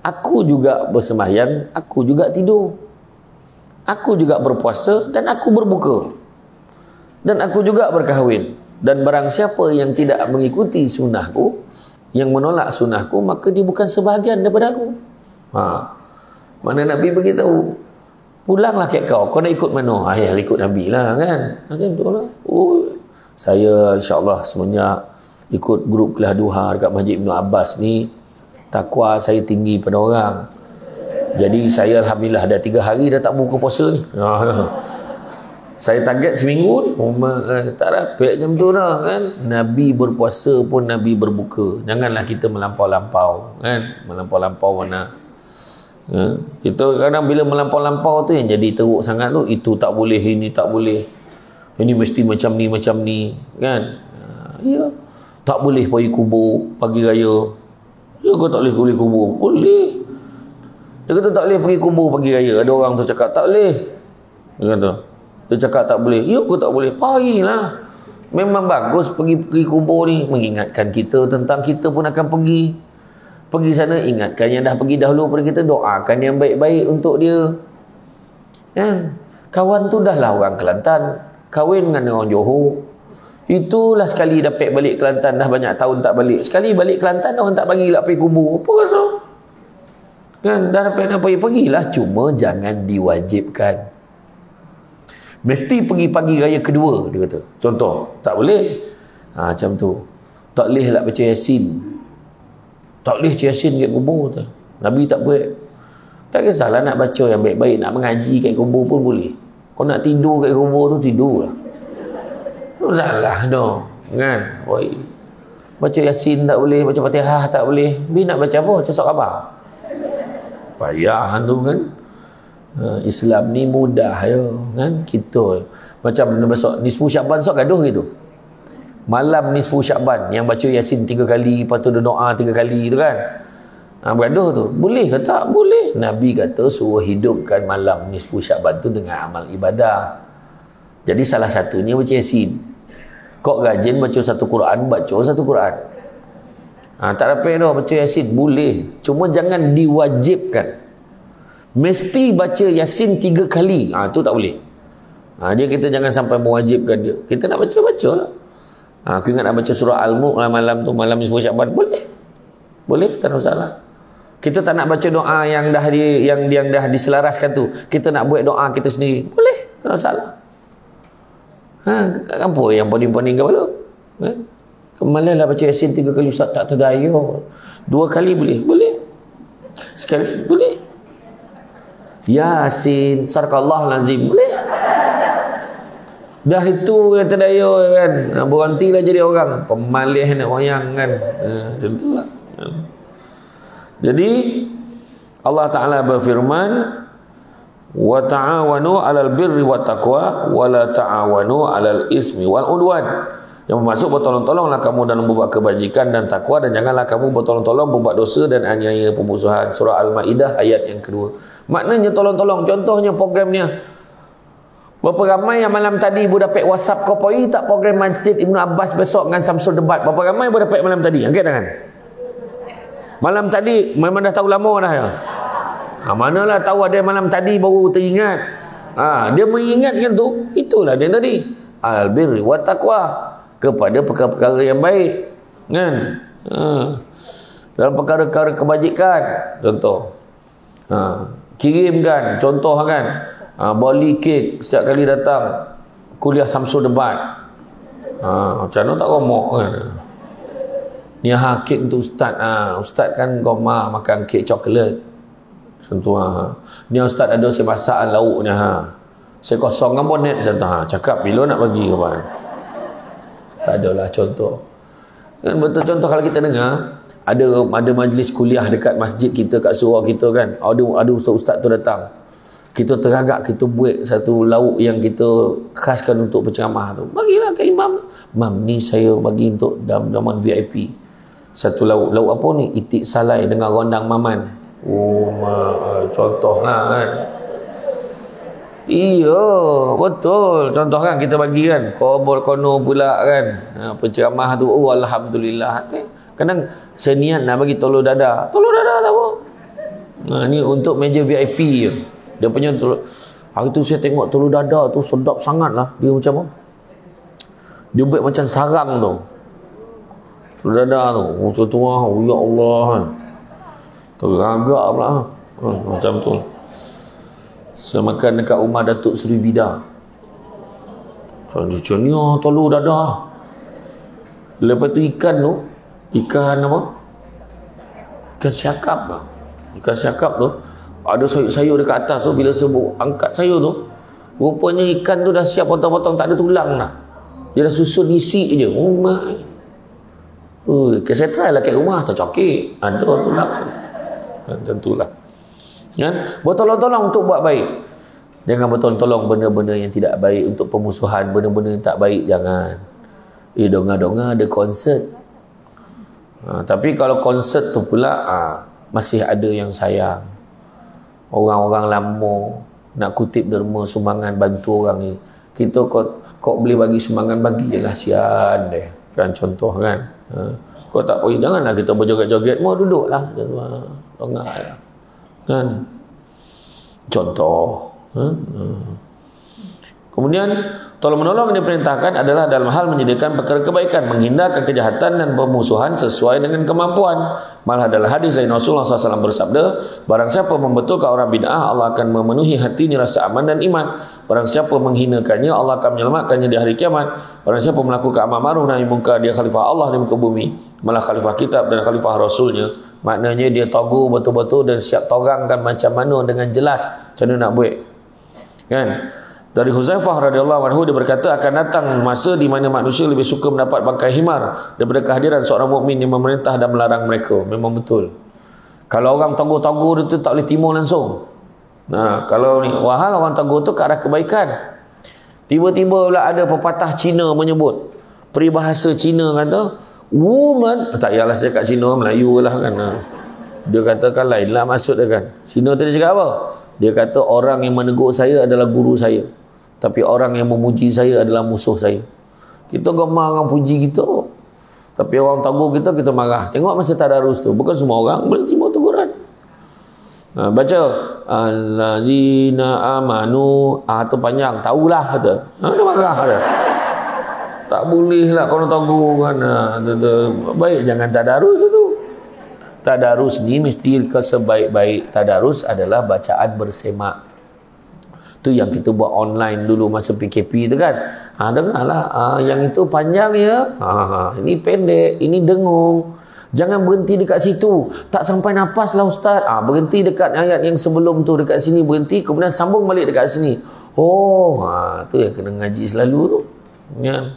Aku juga bersembahyang, aku juga tidur. Aku juga berpuasa dan aku berbuka. Dan aku juga berkahwin. Dan barang siapa yang tidak mengikuti sunnahku, yang menolak sunnahku, maka dia bukan sebahagian daripada aku. Mana Nabi beritahu, pulanglah kat kau nak ikut mana? Ya, ikut Nabi lah kan. Macam tu lah. Saya insyaAllah semenjak ikut grup kelas duha dekat Masjid Ibn Abbas ni, takwa saya tinggi pada orang. Jadi saya Alhamdulillah dah 3 hari dah tak buka puasa ni. Saya target seminggu ni. Tak dapat macam tu dah kan. Nabi berpuasa pun Nabi berbuka. Janganlah kita melampau-lampau kan. Melampau-lampau mana. Kita kadang bila melampau-lampau tu yang jadi teruk sangat tu, itu tak boleh, ini tak boleh, ini mesti macam ni kan. Ya, tak boleh pergi kubur pagi raya. Ya, kau tak boleh pergi kubur? Boleh. Dia kata tak boleh pergi kubur pagi raya. Ada orang tu cakap tak boleh. Dia cakap tak boleh. Ya, kau tak boleh? Pergilah. Memang bagus pergi kubur ni, mengingatkan kita tentang kita pun akan pergi. Pergi sana, ingatkan yang dah pergi dahulu pada kita, doakan yang baik-baik untuk dia kan. Kawan tu dah lah orang Kelantan, kahwin dengan orang Johor. Itulah sekali dapat balik Kelantan, dah banyak tahun tak balik. Sekali balik Kelantan, orang tak bagi lah pergi kubur. Apa rasa kan, dah dapat nak pergilah. Cuma jangan diwajibkan. Mesti pergi pagi raya kedua, dia kata. Contoh, tak boleh. Macam tu. Tak boleh lah baca Yasin. Tak boleh Yasin kat kubur tu. Nabi tak buat. Tak kisahlah nak baca yang baik-baik, nak mengaji kat kubur pun boleh. Kau nak tidur kat kubur tu, tidur lah. Tak salah tu kan. Baca Yasin tak boleh, baca Fatihah tak boleh. Bi nak baca apa? Baca surat khabar. Payah tu kan. Islam ni mudah ya kan. Kita macam besok nisfu Syaban, sok gaduh gitu. Malam nisfu Syaban yang baca Yasin 3 kali, lepas tu doa 3 kali tu kan. Bergaduh tu. Boleh ke tak? Boleh. Nabi kata suruh hidupkan malam nisfu Syaban tu dengan amal ibadah. Jadi salah satunya baca Yasin. Kok rajin baca satu Quran, baca satu Quran. Tak dapat dah baca Yasin. Boleh. Cuma jangan diwajibkan. Mesti baca Yasin 3 kali. Tu tak boleh. Dia kita jangan sampai mewajibkan dia. Kita nak baca-baca lah. Aku ingat nak baca surah Al-Mulk lah malam tu, malam nisfu Syaban. Boleh, tak ada masalah. Kita tak nak baca doa yang dah diselaraskan tu. Kita nak buat doa kita sendiri. Boleh, tak ada masalah. Apa yang poning-poning kepala? Kemalah lah baca Yasin 3 kali, Ustaz tak terdaya. 2 kali boleh. Sekali boleh. Yasin, Sadaqallahul Azim, boleh. Dah itu yang terdaya kan. Berhentilah jadi orang pemalih nak wayang kan. Macam tu lah. Jadi Allah Ta'ala berfirman, wa ta'awanu 'alal birri wat taqwa wa la ta'awanu 'alal ismi wal udwan. Yang bermaksud bertolong-tolonglah kamu dalam membuat kebajikan dan takwa, dan janganlah kamu bertolong-tolong membuat dosa dan aniaya pemusuhan. Surah Al-Maidah ayat yang kedua. Maknanya tolong-tolong. Contohnya programnya. Berapa ramai yang malam tadi bu dapat WhatsApp kau pergi tak program Masjid Ibn Abbas besok dengan Samsul Debat? Berapa ramai bu dapat malam tadi? Angkat tangan. Malam tadi memang dah tahu lama dah ya. Manalah tahu ada malam tadi baru teringat. Dia mengingatkan tu. Itulah dia tadi. Al-birri wa taqwa, kepada perkara-perkara yang baik kan. Dalam perkara-perkara kebajikan, contoh kirimkan, contoh kan, beli kek setiap kali datang kuliah Samsul Debat. Macam mana tak romok kan. Ni kek untuk ustaz. Ustaz kan kau makan kek coklat. Contoh ni ustaz ada saya masak lauknya. Saya kosongkan bonet macam cakap bila nak bagi kawan. Tak adalah contoh. Kan betul contoh kalau kita dengar ada majlis kuliah dekat masjid kita, kat surau kita kan. Ada ustaz-ustaz tu datang. Kita teragak, kita buat satu lauk yang kita khaskan untuk penceramah tu. Bagilah ke imam. Imam ni saya bagi untuk daman VIP. Satu lauk. Lauk apa ni? Itik salai dengan rondang maman. Contohlah kan. Iya, betul. Contoh kan kita bagi kan, kono pula kan. Penceramah tu, alhamdulillah. Kadang saya niat nak bagi telur dadah. Telur dadah tak apa. Ni untuk meja VIP je. Dia punya hari tu saya tengok telur dadah tu sedap sangat lah. Dia macam apa? Dia buat macam sarang tu. Telur dadah tu. Ya Allah kan. Teragak pula. Macam tu. Saya makan dekat rumah Datuk Seri Vida. Macam ni telur dadah. Lepas tu ikan tu, ikan apa? Ikan siakap lah. Ikan siakap tu ada sayur-sayur dekat atas tu. Bila saya angkat sayur tu, rupanya ikan tu dah siap potong-potong, tak ada tulang dah. Dia dah susun isi je. Oh my. Saya try lah kat rumah, tak cokek. Ada tulang. Tentulah. Kan? Bertolong-tolong untuk buat baik. Jangan bertolong-tolong benda-benda yang tidak baik, untuk pemusuhan, benda-benda yang tak baik, jangan. Donga-donga ada konsert. Tapi kalau konsert tu pula masih ada yang sayang. Orang-orang lama nak kutip derma sumbangan bantu orang ni. Kita kau boleh bagi sumbangan, bagi je lah, sian deh. Kan contoh kan. Kau tak boleh, janganlah kita berjoget-joget, mau duduklah donga lah. Kan contoh. Kemudian tolong menolong yang diperintahkan adalah dalam hal menyediakan perkara kebaikan, menghindarkan kejahatan dan pemusuhan sesuai dengan kemampuan. Malah adalah hadis dari Rasulullah SAW bersabda, barang siapa membetulkan orang bid'ah, Allah akan memenuhi hatinya rasa aman dan iman. Barang siapa menghinakannya, Allah akan menyelamatkannya di hari kiamat. Barang siapa melakukan amal ma'ruf nahi munkar, dia khalifah Allah di muka bumi, malah khalifah kitab dan khalifah Rasulnya. Maknanya dia tahu betul-betul dan siap torangkan macam mana dengan jelas macam mana nak buat. Kan? Dari Huzaifah radhiyallahu anhu, dia berkata, akan datang masa di mana manusia lebih suka mendapat bangkai himar daripada kehadiran seorang mukmin yang memerintah dan melarang mereka. Memang betul. Kalau orang togur-togur itu tak boleh timur langsung. Kalau ni wahal orang togur tu ke arah kebaikan. Tiba-tiba pula ada pepatah Cina menyebut, peribahasa Cina kata, woman, tak yalah saya kat Cina, Melayu lah kan. Dia katakan lain lah maksud dia kan. Cina tu dia cakap apa? Dia kata orang yang menegur saya adalah guru saya, tapi orang yang memuji saya adalah musuh saya. Kita gemar orang puji kita, tapi orang tegur kita, kita marah. Tengok masa tadarus tu, bukan semua orang boleh terima teguran. Baca allazina amanu, tu panjang, tahulah kata. Dia marah dia. Tak boleh lah kalau tegur kan. Baik, jangan tadarus tu. Tadarus ni mesti sebaik-baik tadarus adalah bacaan bersemak. Tu yang kita buat online dulu masa PKP tu kan. Dengarlah, yang itu panjang ya. Ini pendek, ini dengung. Jangan berhenti dekat situ. Tak sampai nafas lah ustaz. Berhenti dekat ayat yang sebelum tu, dekat sini berhenti, kemudian sambung balik dekat sini. Tu yang kena ngaji selalu tu. Ya.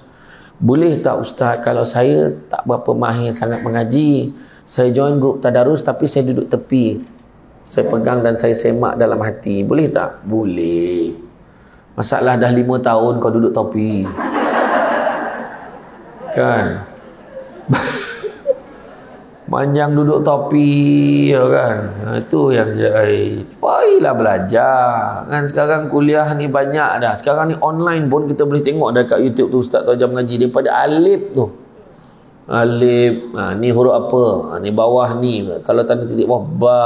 Boleh tak ustaz, kalau saya tak berapa mahir sangat mengaji, saya join grup tadarus tapi saya duduk tepi, saya pegang dan saya semak dalam hati, boleh tak? Boleh. Masalah dah 5 tahun kau duduk tepi kan. Panjang duduk topi ya kan. Itu yang jahil. Baiklah belajar kan. Sekarang kuliah ni banyak dah. Sekarang ni online pun kita boleh tengok dekat YouTube tu ustaz tu ajar mengaji daripada alif tu. Alif, ni huruf apa? Ni bawah ni. Kalau tanda titik bawah ba.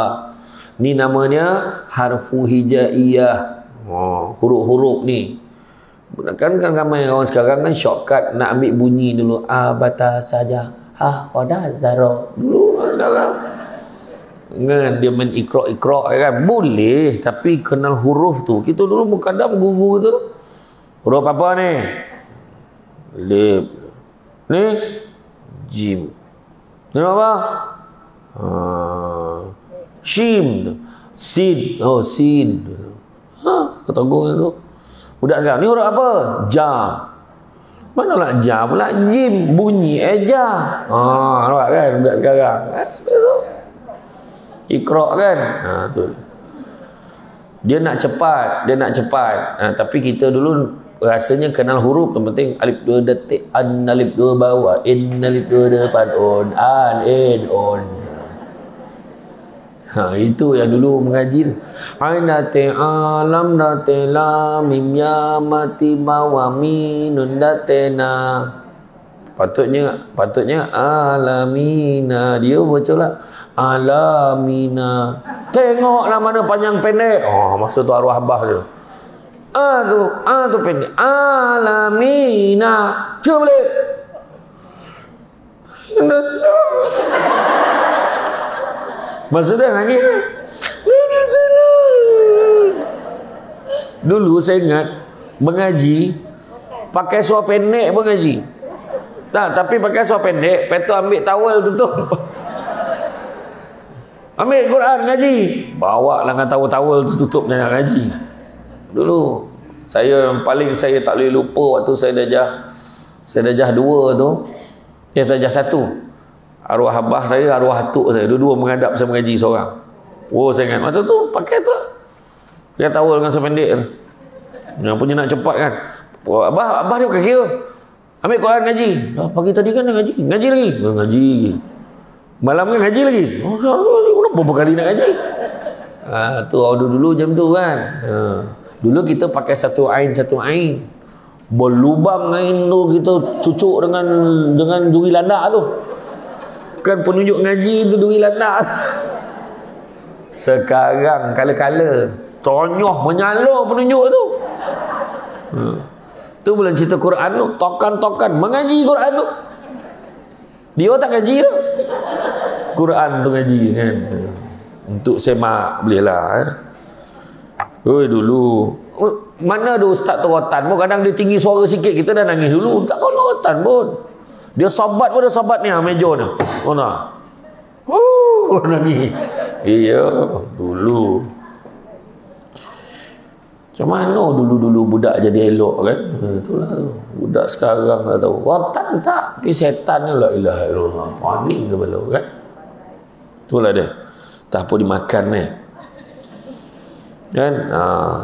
Ni namanya harfu hijaiyah. Huruf-huruf ni. Kan ramai orang sekarang kan shortcut nak ambil bunyi dulu. Bata saja. Wadah zaro dulu sekarang. Kan dia main ikrok-ikrok kan. Boleh, tapi kenal huruf tu. Kita dulu mukadam guru tu. Huruf apa ni? Lip. Ni jim. Ni apa? Shim. Sin. Sin. Kata guru tu. Budak sekarang ni huruf apa? Ja. Mana nak ja pula? Jim. Bunyi eja. Nampak kan budak sekarang? Iqra' kan? Tu. Dia nak cepat. Tapi kita dulu rasanya kenal huruf tu penting. Alif 2 detik. An alif 2 bawah. In alif 2 depan. On. An. In. On. Itu yang dulu mengaji. Aina ta'alam datela mim ya mati mawami nun datena. Patutnya alamina. Dia bacalah alamina. Tengoklah mana panjang pendek. Masa tu arwah abah dia. Tu pendek. Alamina. Cuba balik. Maksudnya lagi. Dulu saya ingat mengaji pakai suara pendek pun ngaji. Tapi pakai suara pendek, lepas tu ambil towel tutup. Ambil Quran ngaji. Bawa lah dengan towel tu tutup dan nak ngaji. Dulu saya yang paling saya tak boleh lupa waktu saya darjah 2 tu. Darjah 1. Arwah abah saya, arwah atuk saya, dua-dua menghadap saya mengaji seorang. Saya ingat masa tu pakai tu lah. Pakai towel dengan suara pendek tu. Yang punya nak cepat kan. Abah dia bukan kira. Ambil Quran ngaji. Pagi tadi kan dah ngaji. Ngaji lagi. Ngaji lagi. Malam kan ngaji lagi. Berapa kali nak ngaji? Tu dulu jam tu kan. Dulu kita pakai satu ain. Berlubang ain tu kita cucuk dengan duri landak tu. Kan penunjuk ngaji tu duri landak. Sekarang kala-kala tonyoh menyalur penunjuk tu. Tu bulan cerita Quran tu, tokan-tokan mengaji Quran tu. Dia tak ngaji tu. Quran tu ngaji kan. Untuk semak bolehlah. Dulu mana ada ustaz tawatan pun kadang dia tinggi suara sikit kita dah nangis dulu. Tak kau tawatan pun. Dia sobat pun ada sobat ni meja ni. Mana? Nangis. Iya, dulu. Macam mana dulu budak jadi elok kan? Itulah tu. Budak sekarang tak tahu. Watan tak. Tapi setan ni la ilaha illallah. Panik ke bala kan? Itulah dia. Tak apa dimakan ni. Kan?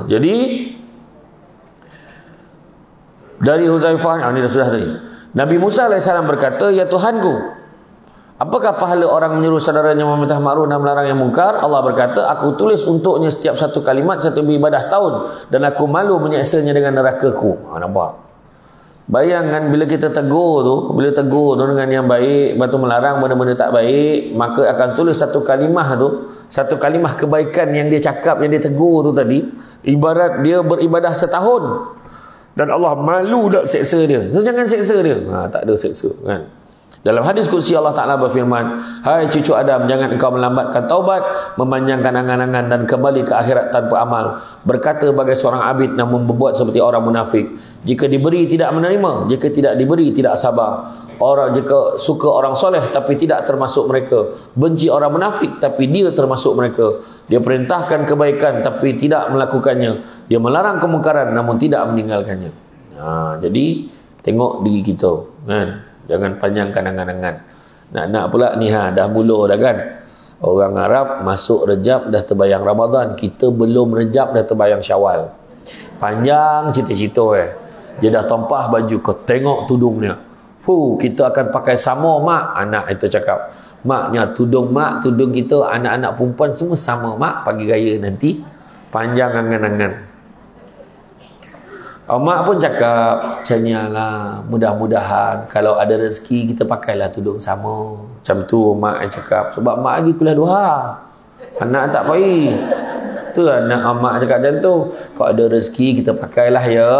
Jadi dari Huzaifah, ini dah sudah tadi. Nabi Musa AS berkata, ya Tuhanku, apakah pahala orang menyuruh saudaranya memerintah ma'ruf dan melarang yang mungkar? Allah berkata, aku tulis untuknya setiap satu kalimat satu beribadah setahun dan aku malu menyaksanya dengan nerakaku. Nampak? Bayangkan bila kita tegur tu dengan yang baik, lepas tu melarang benda-benda tak baik, maka akan tulis satu kalimah tu, satu kalimah kebaikan yang dia cakap, yang dia tegur tu tadi, ibarat dia beribadah setahun. Dan Allah malu tak seksa dia. So jangan seksa dia. Tak ada seksa kan. Dalam hadis qudsi Allah Ta'ala berfirman, hai cucu Adam, jangan engkau melambatkan taubat, memanjangkan angan-angan dan kembali ke akhirat tanpa amal. Berkata bagai seorang abid namun berbuat seperti orang munafik. Jika diberi tidak menerima, jika tidak diberi tidak sabar. Jika suka orang soleh tapi tidak termasuk mereka, benci orang munafik tapi dia termasuk mereka. Dia perintahkan kebaikan tapi tidak melakukannya. Dia melarang kemungkaran namun tidak meninggalkannya. Jadi tengok diri kita kan. Jangan panjangkan angan-angan. Nak pula ni dah mula dah kan. Orang Arab masuk Rejab dah terbayang Ramadan. Kita belum Rejab dah terbayang Syawal. Panjang cerita-cerita Dia dah tumpah baju. Kau tengok tudungnya. Kita akan pakai sama mak. Anak itu cakap, maknya tudung kita, anak-anak perempuan semua sama mak pagi raya nanti. Panjang angan-angan. Mak pun cakap, canyalah, mudah-mudahan kalau ada rezeki kita pakailah tudung sama. Macam tu mak cakap. Sebab mak lagi kuliah duha. Anak tak pergi. Tu anak mak cakap macam tu. Kalau ada rezeki kita pakailah ya.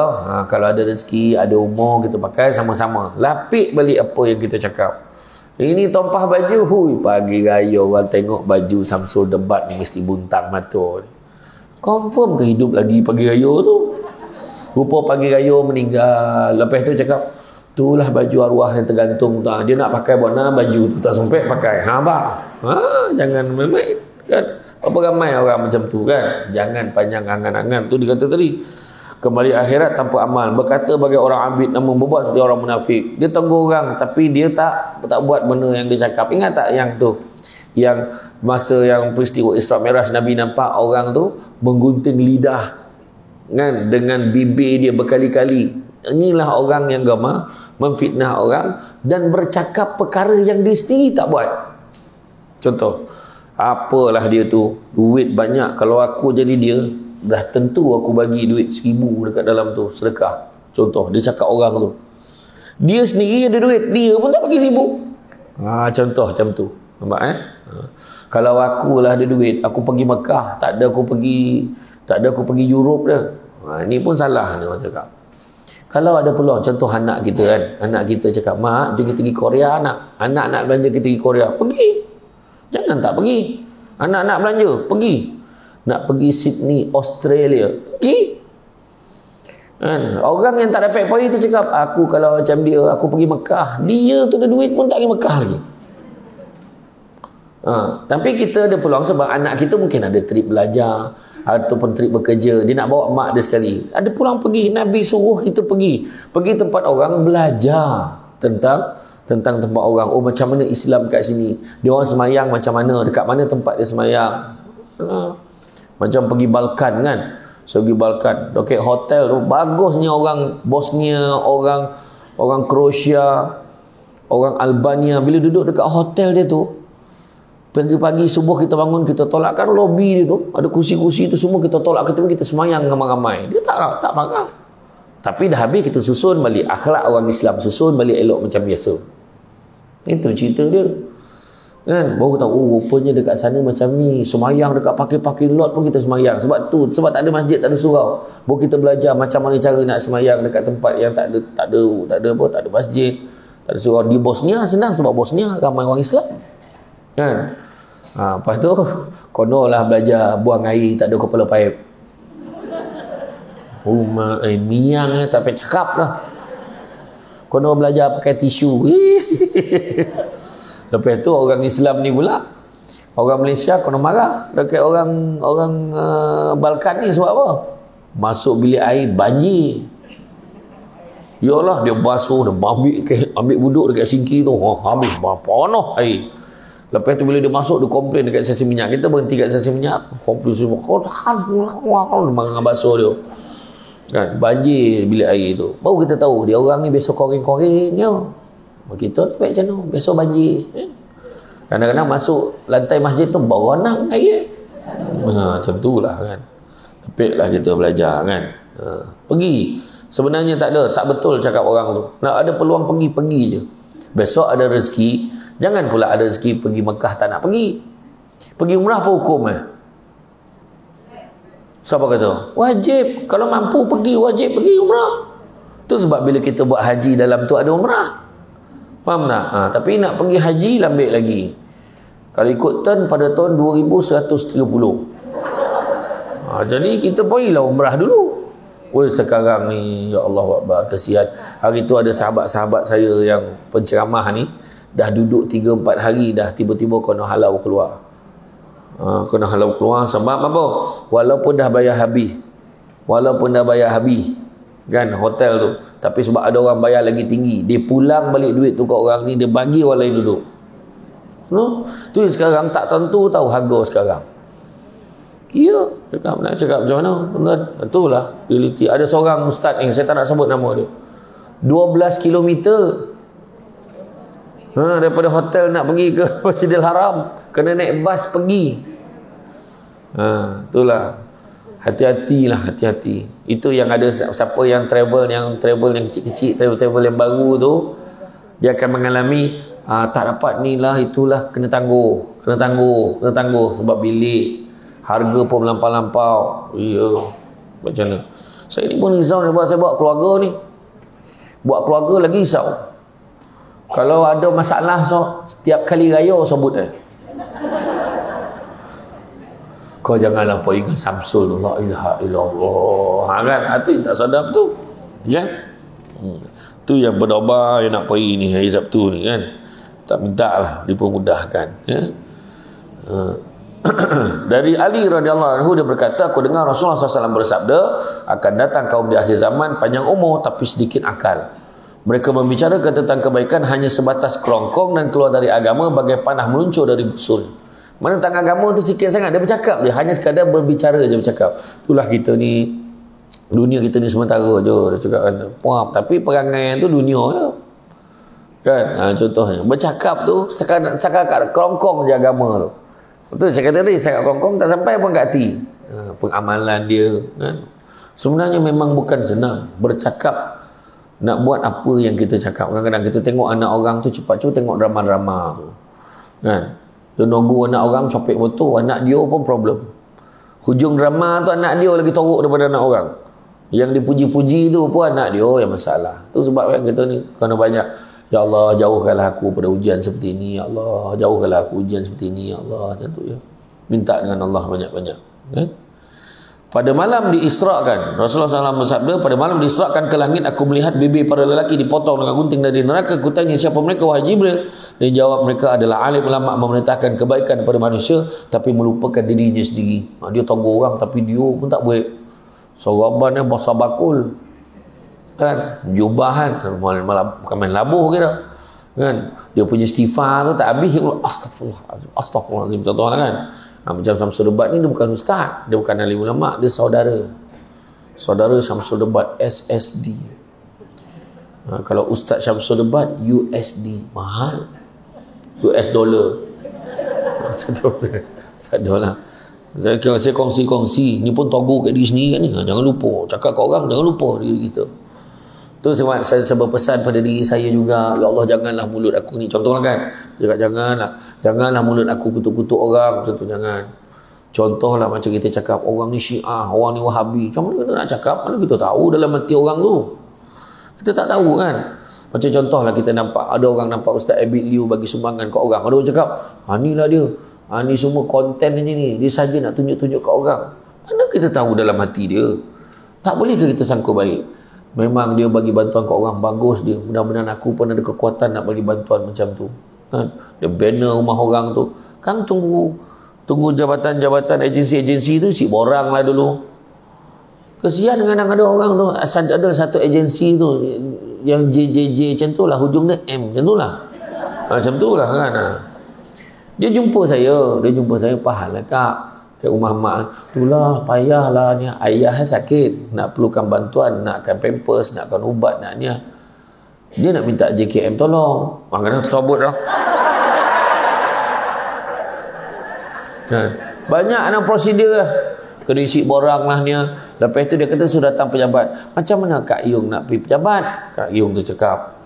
Kalau ada rezeki, ada umur kita pakai sama-sama. Lapik balik apa yang kita cakap. Ini tumpah baju. Pagi raya orang tengok baju Samsul debat ni mesti buntang mata. Confirm ke hidup lagi pagi raya tu? Rupa pagi raya meninggal. Lepas tu cakap, itulah baju arwah yang tergantung tu. Dia nak pakai buat baju tu tak sempit pakai. Jangan main-main kan. Apa ramai orang macam tu kan. Jangan panjang angan-angan. Tu dikata tadi, kembali akhirat tanpa amal. Berkata bagi orang abid namun berbuat seperti orang munafik. Dia tegur orang tapi dia tak buat benda yang dia cakap. Ingat tak yang tu, yang masa yang peristiwa Isra Mi'raj, Nabi nampak orang tu menggunting lidah kan, dengan bibir dia berkali-kali. Inilah orang yang gemar memfitnah orang dan bercakap perkara yang dia sendiri tak buat. Contoh, Apalah dia tu, duit banyak. Kalau aku jadi dia, dah tentu aku bagi duit 1,000 dekat dalam tu, sedekah. Contoh, dia cakap orang tu. Dia sendiri ada duit, dia pun tak bagi 1,000. Contoh macam tu. Nampak Kalau aku lah ada duit, aku pergi Mekah, tak ada aku pergi Europe dah. Ni pun salah ni orang cakap. Kalau ada peluang, contoh anak kita kan, anak kita cakap, mak, jom kita pergi Korea anak nak belanja, kita pergi Korea, pergi. Jangan tak pergi. Anak nak belanja, pergi. Nak pergi Sydney, Australia, pergi. Kan? Orang yang tak dapat poin tu cakap, aku kalau macam dia, aku pergi Mekah. Dia tu ada duit pun tak pergi Mekah lagi. Tapi kita ada peluang sebab anak kita mungkin ada trip belajar ataupun trip bekerja, dia nak bawa mak dia sekali, ada peluang pergi. Nabi suruh kita pergi tempat orang, belajar tentang tempat orang. Macam mana Islam kat sini, dia orang semayang macam mana, dekat mana tempat dia semayang. Macam pergi Balkan kan, pergi Balkan, okey, hotel tu bagusnya, orang Bosnia, orang Croatia, orang Albania, bila duduk dekat hotel dia tu, pagi-pagi subuh kita bangun, kita tolakkan lobi dia tu, ada kursi-kursi tu semua kita tolak, kita semayang ramai-ramai. Dia tak marah. Tapi dah habis kita susun balik akhlak orang Islam, susun balik elok macam biasa. Itu cerita dia. Kan? Baru tahu rupanya dekat sana macam ni, semayang dekat parking lot pun kita semayang. Sebab tak ada masjid, tak ada surau. Baru kita belajar macam mana cara nak semayang dekat tempat yang tak ada masjid, tak ada surau. Di Bosnia senang sebab Bosnia ramai orang Islam. Kan? Lepas tu konolah belajar buang air, tak ada kepala paip. Miang tak payah cakap lah. Kono belajar pakai tisu. Lepas tu orang Islam ni pula, orang Malaysia kono marah dekat orang Balkan ni sebab apa? Masuk bilik air banjir. Yalah, dia basuh, dia ambil buduk dekat sinki tu, habis panas air. Lepas tu bila dia masuk, dia komplain dekat stesen minyak. Kita berhenti kat stesen minyak, komplain semua. Dia marah basuh dia. Kan? Banjir bilik air tu. Baru kita tahu, dia orang ni besok koreng-koreng je. Kita baik macam mana? Besok banjir. Kadang-kadang masuk lantai masjid tu, beronang air. Macam tu lah kan. Lepik lah kita belajar kan. Pergi. Sebenarnya tak betul cakap orang tu. Nak ada peluang pergi je. Besok ada rezeki. Jangan pula ada rezeki pergi Mekah tak nak pergi. Pergi umrah apa hukum Siapa kata? Wajib. Kalau mampu pergi, wajib pergi umrah. Tu sebab bila kita buat haji, dalam tu ada umrah. Faham tak? Tapi nak pergi haji lambik lagi. Kalau ikut turn pada tahun 2130. Jadi kita pergilah umrah dulu. Sekarang ni, ya Allah Akbar, kesian. Hari tu ada sahabat-sahabat saya yang penceramah ni, dah duduk 3-4 hari dah tiba-tiba kena halau keluar. Kena halau keluar sebab apa? Walaupun dah bayar habis kan hotel tu, tapi sebab ada orang bayar lagi tinggi, dia pulang balik duit tu kat orang ni, dia bagi orang lain duduk. Tu sekarang tak tentu tahu harga sekarang. Ya, nak cakap macam mana? Itulah realiti. Ada seorang ustaz yang saya tak nak sebut nama dia, 12 kilometer daripada hotel nak pergi ke Masjidil Haram, kena naik bas pergi. Itulah, hati-hati. Itu yang ada, siapa yang travel yang kecil-kecil, travel yang baru tu, dia akan mengalami tak dapat ni lah, itulah, kena tangguh sebab bilik harga pun melampau-lampau. Macam mana? Saya ni pun risau ni, saya bawa keluarga ni, lagi risau. Kalau ada masalah, setiap kali raya sebut kau janganlah pergi dengan Samsul, la ilaha illallah. Kan? Itu yang tak sadap tu. Kan? Tu yang berdoa yang nak pergi ni hari Sabtu ni kan. Tak minta lah, dipermudahkan. Ya? Dari Ali radhiyallahu anhu, dia berkata, aku dengar Rasulullah SAW bersabda, akan datang kaum di akhir zaman panjang umur tapi sedikit akal. Mereka membicarakan tentang kebaikan hanya sebatas kerongkong dan keluar dari agama bagai panah meluncur dari busur. Mana tentang agama tu sikit sangat, dia bercakap je, hanya sekadar berbicara je, bercakap. Itulah kita ni, dunia kita ni sementara je, dia cakap kan. Tapi perangai tu dunia je. Kan? Contohnya bercakap tu sekadar kerongkong je agama tu. Betul, saya kata tadi, cakap kongkong tak sampai pun kat hati. Pengamalan dia kan? Sebenarnya memang bukan senang bercakap, nak buat apa yang kita cakap. Kadang-kadang kita tengok anak orang tu cepat, cuba tengok drama-drama tu kan, dia nunggu anak orang copek motor, anak dia pun problem. Hujung drama tu anak dia lagi teruk daripada anak orang. Yang dipuji-puji tu pun anak dia yang masalah. Tu sebab kan kita ni kena banyak, ya Allah jauhkanlah aku pada ujian seperti ini, ya Allah jauhkanlah aku ujian seperti ini, ya Allah. Macam tu ya, minta dengan Allah banyak-banyak kan? Pada malam diisrakan, Rasulullah SAW bersabda, pada malam diisrakan ke langit, aku melihat bibir para lelaki dipotong dengan gunting dari neraka. Aku tanya, siapa mereka wahai Jibril? Dia jawab, mereka adalah alim ulama memerintahkan kebaikan kepada manusia tapi melupakan dirinya sendiri. Dia tunggu orang tapi dia pun tak baik. Sorabannya basah bakul kan, jubahan bukan main labuh kira kan. Dia punya istighfar tu tak habis, astagfirullahalazim contohnya kan. Macam Syamsul Debat ni, dia bukan ustaz, dia bukan alim ulama, dia saudara Syamsul Debat, SSD. Kalau Ustaz Syamsul Debat, USD, mahal, US dollar. Tak ada lah. Saya kongsi-kongsi ni pun togu kat diri sendiri kan ni. Jangan lupa cakap kat orang, jangan lupa diri kita. Tu sebab saya berpesan pada diri saya juga, ya Allah janganlah mulut aku ni, contohlah kan, janganlah mulut aku kutuk-kutuk orang, macam tu jangan. Contohlah macam kita cakap orang ni Syiah, orang ni Wahabi, macam mana kita nak cakap, mana kita tahu dalam hati orang tu, kita tak tahu kan. Macam contohlah kita nampak ada orang nampak Ustaz Abid Liu bagi sumbangan kat orang, ada orang cakap inilah dia, ni semua konten ni, dia saja nak tunjuk-tunjuk kat orang. Mana kita tahu dalam hati dia? Tak boleh ke kita sangka baik? Memang dia bagi bantuan kat orang, bagus dia, mudah-mudahan aku pun ada kekuatan nak bagi bantuan macam tu kan. Dia banner rumah orang tu kan, tunggu jabatan-jabatan agensi-agensi tu isi borang lah dulu. Kesian dengan ada orang tu, asal ada satu agensi tu yang JJJ macam tu lah, hujung dia M macam tu lah, macam tu lah kan. Dia jumpa saya, pahala kak ke rumah mak, itulah payahlah ni, ayah sakit, nak perlukan bantuan, nakkan pampers, nakkan ubat, naknya. Dia nak minta JKM tolong. Kadang terabut dah. Kan? Banyak anak prosedur lah. Kena isi borang lah ni. Lepas tu dia kata sudah datang pejabat. Macam mana Kak Yung nak pergi pejabat? Kak Yung tu cakap,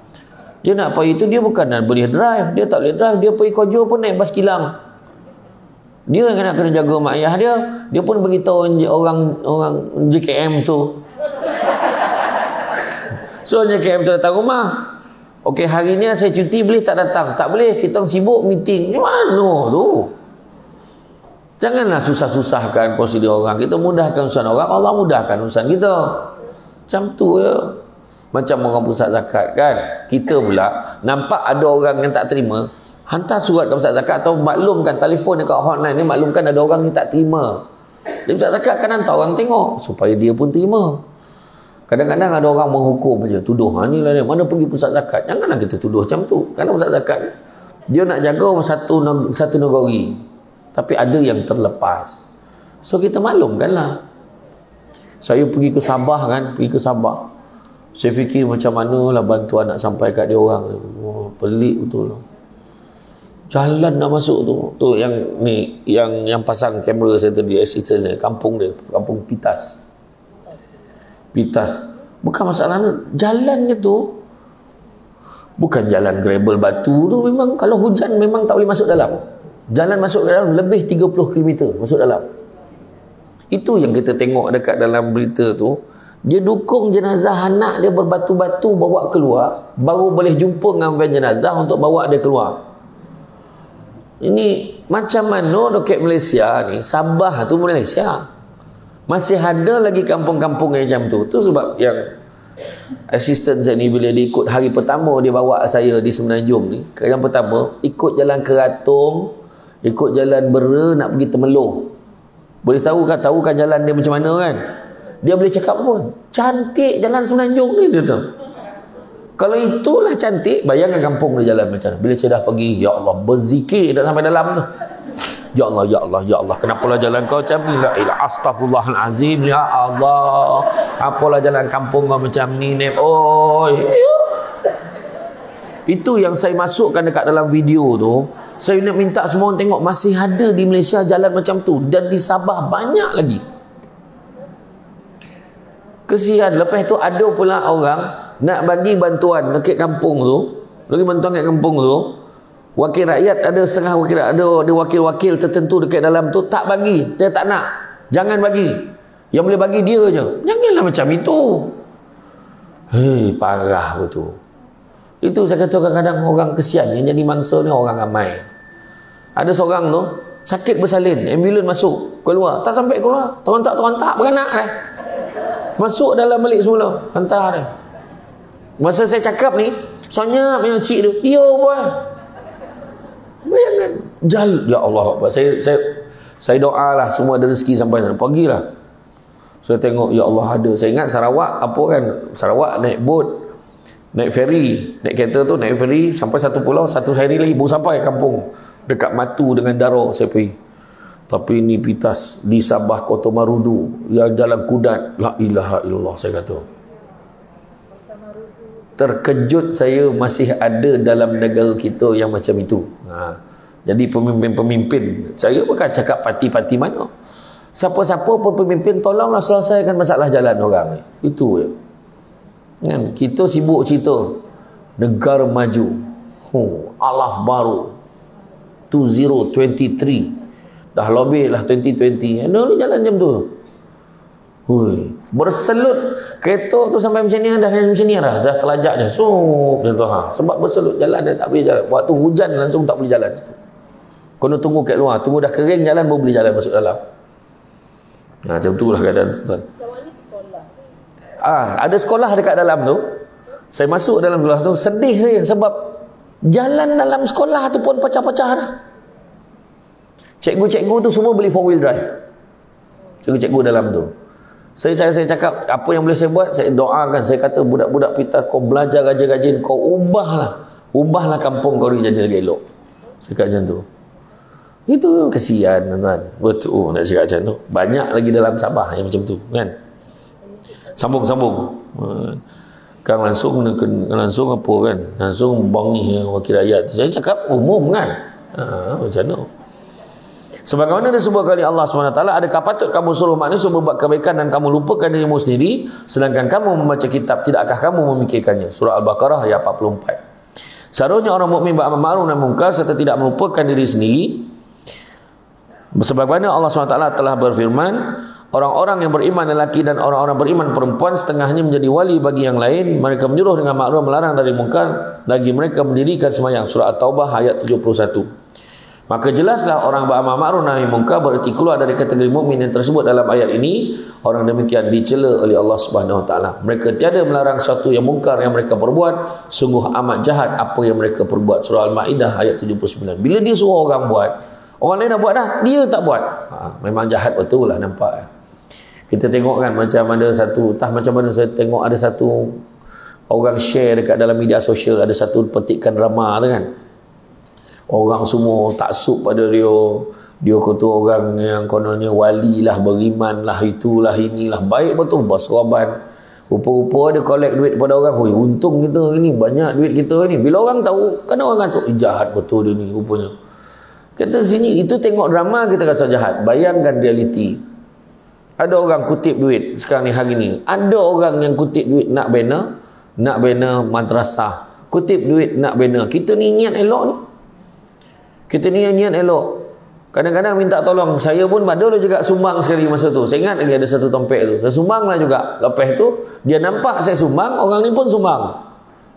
dia nak pergi tu, dia bukan nak boleh drive, dia tak boleh drive, dia pergi Kojo pun naik bas kilang. Dia yang nak kena jaga mak ayah dia pun beritahu orang JKM tu. So JKM tu datang rumah. Okey, hari ni saya cuti, boleh tak datang? Tak boleh, kita sibuk meeting. Mana tu? Janganlah susah-susahkan prosedur orang. Kita mudahkan urusan orang, Allah mudahkan urusan kita. Macam tu ya. Macam orang pusat zakat kan. Kita pula nampak ada orang yang tak terima, hantar surat ke pusat zakat atau maklumkan, telefon dekat hotline ni, maklumkan ada orang ni tak terima. Dia pusat zakat kan hantar orang tengok supaya dia pun terima. Kadang-kadang ada orang menghukum aja, tuduh ni lah dia, mana pergi pusat zakat. Janganlah kita tuduh macam tu. Kerana pusat zakat ni dia nak jaga satu negeri, tapi ada yang terlepas. So kita maklumkanlah. Saya pergi ke Sabah kan, saya fikir macam manalah bantuan nak sampai kat dia orang. Pelik betul lah. Jalan nak masuk tu yang ni, yang pasang kamera saya tadi, assistant saya, kampung Pitas. Bukan masalah jalannya tu, bukan jalan gravel batu tu, memang kalau hujan memang tak boleh masuk dalam. Jalan masuk ke dalam lebih 30 km masuk dalam. Itu yang kita tengok dekat dalam berita tu. Dia dukung jenazah anak dia berbatu-batu bawa keluar, baru boleh jumpa dengan van jenazah untuk bawa dia keluar. Ini macam mana dekat Malaysia ni, Sabah tu Malaysia, masih ada lagi kampung-kampung yang macam tu. Tu sebab yang assistant saya ni, bila dia ikut hari pertama dia bawa saya di Semenanjung ni, yang pertama ikut jalan Keratung, ikut jalan Bera nak pergi Temeloh. Boleh tahu kan jalan dia macam mana kan? Dia boleh cakap pun, cantik jalan Semenanjung ni dia tu. Kalau itulah cantik, bayangkan kampung dia jalan macam mana. Bila saya dah pergi, ya Allah, berzikir dah sampai dalam tu. Ya Allah, ya Allah, ya Allah, kenapalah jalan kau macam ni? La ilaha astaghfirullahalazim, ya Allah. Apalah jalan kampung kau macam ni, Nep? Oi. Itu yang saya masukkan dekat dalam video tu. Saya nak minta semua orang tengok, masih ada di Malaysia jalan macam tu, dan di Sabah banyak lagi. Kesian. Lepas tu ada pula orang nak bagi bantuan dekat kampung tu, bagi bantuan dekat kampung tu, wakil rakyat ada setengah wakil, ada wakil-wakil tertentu dekat dalam tu tak bagi, dia tak nak. Jangan bagi, yang boleh bagi dia je. Janganlah macam itu. Hei, parah betul. Itu saya kata kadang-kadang orang kesian, yang jadi mangsa ni orang ramai. Ada seorang tu sakit bersalin, ambulans masuk, keluar, tak sampai keluar, terontak beranak dah. Masuk dalam balik semula, hantar dia. Masa saya cakap ni, senyap yang cik tu, dia buat. Bayangkan, ya Allah, saya doalah semua ada rezeki sampai sana. Pagilah saya tengok, ya Allah ada. Saya ingat Sarawak, apa kan, Sarawak naik bot, naik ferry, naik kereta tu, naik ferry sampai satu pulau, satu hari lagi baru sampai kampung dekat Matu dengan Daro saya pergi. Tapi ini Pitas di Sabah Kota Marudu yang jalan kudat, la ilaha illallah. Saya kata terkejut saya masih ada dalam negara kita yang macam itu. Jadi pemimpin-pemimpin, saya bukan cakap parti-parti mana, siapa-siapa pun pemimpin, tolonglah selesaikan masalah jalan orang ni. Itu je kan. Kita sibuk cerita negara maju, alaf baru 2023, dah lebih lah 2020. Ada ni jalan jam tu. Hui, berselut kereta tu sampai macam ni dah macam ni dah telajak je. Sup dia tu sebab berselut jalan dia tak boleh jalan. Waktu hujan langsung tak boleh jalan. Kena tunggu kat luar, tunggu dah kering jalan baru boleh jalan masuk dalam. Macam itulah keadaan tuan. Ada sekolah dekat dalam tu. Saya masuk dalam sekolah tu, sedih saya sebab jalan dalam sekolah tu pun pecah-pecah dah. Cikgu-cikgu tu semua beli 4-wheel drive. Cikgu-cikgu dalam tu. Saya cakap, apa yang boleh saya buat? Saya doakan, saya kata, budak-budak Pitas, kau belajar rajin-rajin, kau ubahlah kampung kau ni jadi lagi elok. Saya kata macam tu. Itu kesian tuan. Betul nak cakap macam tu. Banyak lagi dalam Sabah yang macam tu kan. Sambung. Kan langsung apa kan? Langsung bangi wakil rakyat. Saya cakap umum kan. Macam tu. Sebagaimana disebut kali Allah SWT, adakah patut kamu suruh manusia berbuat kebaikan dan kamu lupakan dirimu sendiri, sedangkan kamu membaca kitab, tidakkah kamu memikirkannya? Surah Al-Baqarah ayat 44. Seharusnya orang mukmin beramal ma'ruf nahi munkar serta tidak melupakan diri sendiri. Sebagaimana Allah SWT telah berfirman, orang-orang yang beriman lelaki dan orang-orang beriman perempuan setengahnya menjadi wali bagi yang lain. Mereka menyuruh dengan ma'ruf, melarang dari munkar, lagi mereka mendirikan sembahyang. Surah At-Taubah ayat 71. Maka jelaslah orang beramal ma'ruf nahi munkar berarti keluar dari kategori mukmin yang tersebut dalam ayat ini. Orang demikian dicela oleh Allah Subhanahu Wa Taala. Mereka tiada melarang sesuatu yang munkar yang mereka perbuat, sungguh amat jahat apa yang mereka perbuat. Surah Al-Maidah ayat 79. Bila dia suruh orang buat, orang lain dah buat dah, dia tak buat. Memang jahat betul lah, nampak. Kita tengok kan macam ada satu, entah macam mana saya tengok ada satu orang share dekat dalam media sosial, ada satu petikan drama tu kan. Orang semua taksub pada dia kata orang yang kononnya wali lah, beriman lah, itulah inilah, baik betul, berserban, rupa-rupa dia collect duit pada orang. Hui, untung kita ni, banyak duit kita ni. Bila orang tahu, kan orang rasa jahat betul dia ni rupanya. Kata sini, itu tengok drama kita rasa jahat. Bayangkan realiti. Ada orang kutip duit sekarang ni, hari ni, ada orang yang kutip duit nak bina madrasah, kutip duit nak bina. Kita ni niat elok ni, kita ni niat elok. Kadang-kadang minta tolong. Saya pun dulu juga sumbang sekali masa tu. Saya ingat lagi ada satu tompek tu, saya sumbang lah juga. Lepas tu dia nampak saya sumbang, orang ni pun sumbang.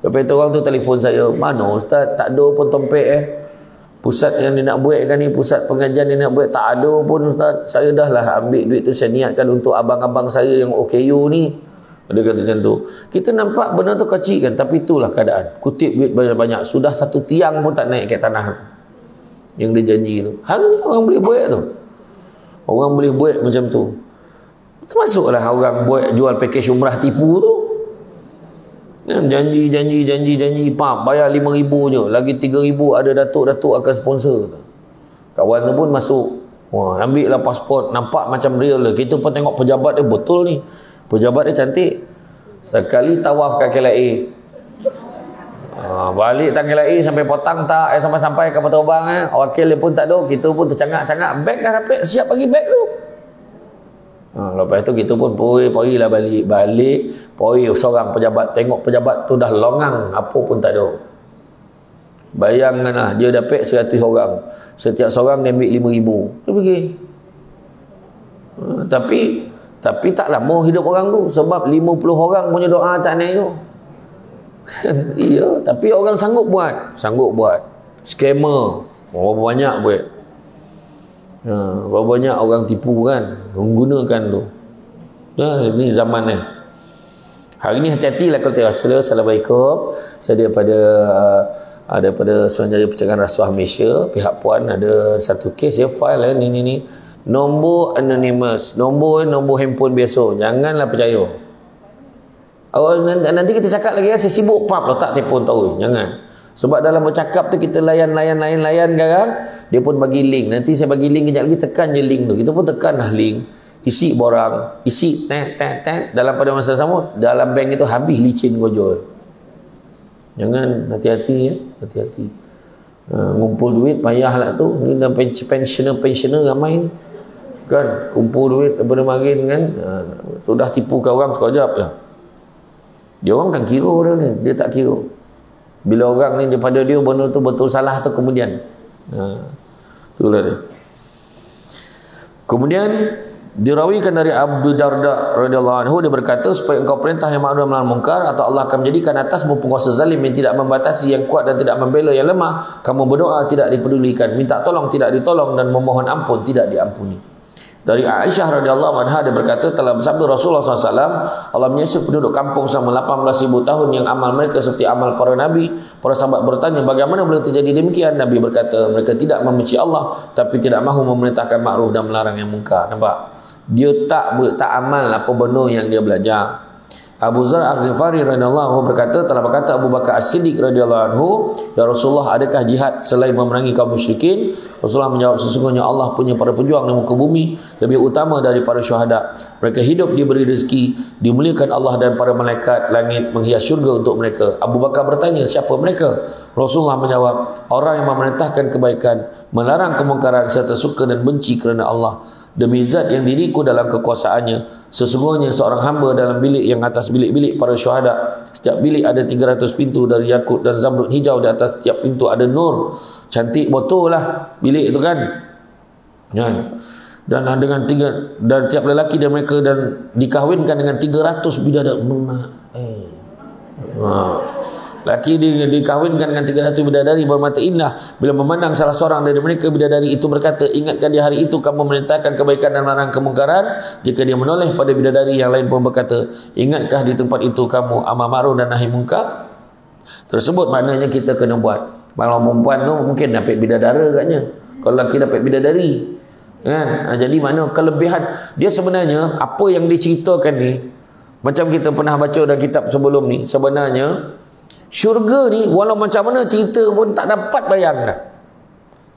Lepas tu orang tu telefon saya, mana Ustaz, tak ada pun tompek pusat yang dia nak buat kan ni, pusat pengajian dia nak buat, tak ada pun Ustaz. Saya dah lah ambil duit tu, saya niatkan untuk abang-abang saya yang OKU ni. Dia kata macam tu. Kita nampak benda tu kecil kan, tapi itulah keadaan. Kutip duit banyak-banyak, sudah satu tiang pun tak naik kat tanah yang dia janji tu. Hari ni orang boleh buat tu. Orang boleh buat macam tu. Termasuklah orang buat jual package umrah tipu tu. Janji, bayar 5,000 je. Lagi 3,000 ada datuk-datuk akan sponsor tu. Kawan tu pun masuk. Wah, ambil lah pasport. Nampak macam real lah. Kita pun tengok pejabat dia betul ni. Pejabat dia cantik. Sekali tawaf kaki LA. Balik tanggal air sampai potang tak, sampai-sampai kapal terbang, wakil dia pun tak ada, kita pun tercangak-cangak, beg dah dapat, siap bagi beg tu. Lepas tu kita pun pergilah balik, pergi seorang pejabat, tengok pejabat tu dah longang, apa pun tak ada. Bayangkanlah, dia dapat 100 orang, setiap seorang dia ambil 5,000, dia pergi. Tapi tak lama hidup orang tu, sebab 50 orang punya doa tak naik tu. Iya, tapi orang sanggup buat, scammer berapa banyak buat, berapa banyak orang tipu kan, menggunakan tu. Ini zaman ni. Hari ni hati-hatilah kalau tak rasa. Assalamualaikum, saya daripada Suruhanjaya Pencegahan Rasuah Malaysia, pihak puan ada satu kes ya, file ni nombor anonymous, nombor handphone biasa, janganlah percaya. Nanti kita cakap lagi, saya sibuk pap letak telefon tahu, jangan. Sebab dalam bercakap tu kita layan garang, dia pun bagi link. Nanti saya bagi link kejap lagi, tekan je link tu. Kita pun tekanlah link, isi borang, isi dalam pada masa sama dalam bank itu habis licin gojol. Jangan, hati-hati ya, hati-hati. Ngumpul duit payahlah tu. Ni dah pensioner ramai ni. Kan, kumpul duit daripada marin kan, sudah tipukan orang sekejap je. Dia orang kan kira dia ni, dia tak kira. Bila orang ni daripada dia benda tu betul salah tu kemudian. Itulah dia. Kemudian dirawikan dari Abu Darda radhiyallahu anhu, dia berkata, supaya engkau perintah yang ma'ruf nahi munkar, atau Allah akan menjadikan atasmu penguasa zalim yang tidak membatasi yang kuat dan tidak membela yang lemah. Kamu berdoa tidak dipedulikan, minta tolong tidak ditolong, dan memohon ampun tidak diampuni. Dari Aisyah radhiyallahu anha, dia berkata, telah bersabda Rasulullah SAW, Allah menyiksa penduduk kampung selama 18,000 tahun yang amal mereka seperti amal para nabi. Para sahabat bertanya, bagaimana boleh terjadi demikian? Nabi berkata, mereka tidak membenci Allah, tapi tidak mahu memerintahkan ma'ruf dan melarang yang munkar. Nampak? Dia tak amal apa benda yang dia belajar. Abu Zar Al-Ghifari radhiyallahu anhu berkata, telah berkata Abu Bakar As-Siddiq radhiyallahu anhu, ya Rasulullah, adakah jihad selain memerangi kaum musyrikin? Rasulullah menjawab, sesungguhnya Allah punya para pejuang di muka bumi lebih utama daripada syuhada. Mereka hidup diberi rezeki, dimuliakan Allah dan para malaikat langit menghias syurga untuk mereka. Abu Bakar bertanya, siapa mereka? Rasulullah menjawab, orang yang memerintahkan kebaikan, melarang kemungkaran, serta suka dan benci kerana Allah. Demi zat yang diriku dalam kekuasaannya, sesungguhnya seorang hamba dalam bilik yang atas bilik-bilik para syuhada. Setiap bilik ada 300 pintu dari yakut dan zamrud hijau. Di atas setiap pintu ada nur. Cantik betul lah bilik itu kan. Dan dengan dan tiap lelaki dan mereka dan dikahwinkan dengan 300 bidadari. Laki dikahwinkan dengan 300 bidadari bermata indah. Bila memandang salah seorang dari mereka, bidadari itu berkata, ingatkan di hari itu kamu memerintahkan kebaikan dan melarang kemungkaran. Jika dia menoleh pada bidadari yang lain pun berkata, ingatkah di tempat itu kamu amar ma'ruf dan nahi munkar? Tersebut maknanya kita kena buat. Kalau perempuan tu mungkin dapat bidadara katnya, kalau lelaki dapat bidadari kan. Jadi mana kelebihan dia sebenarnya, apa yang diceritakan ni, macam kita pernah baca dalam kitab sebelum ni, sebenarnya syurga ni walau macam mana cerita pun tak dapat bayang dah.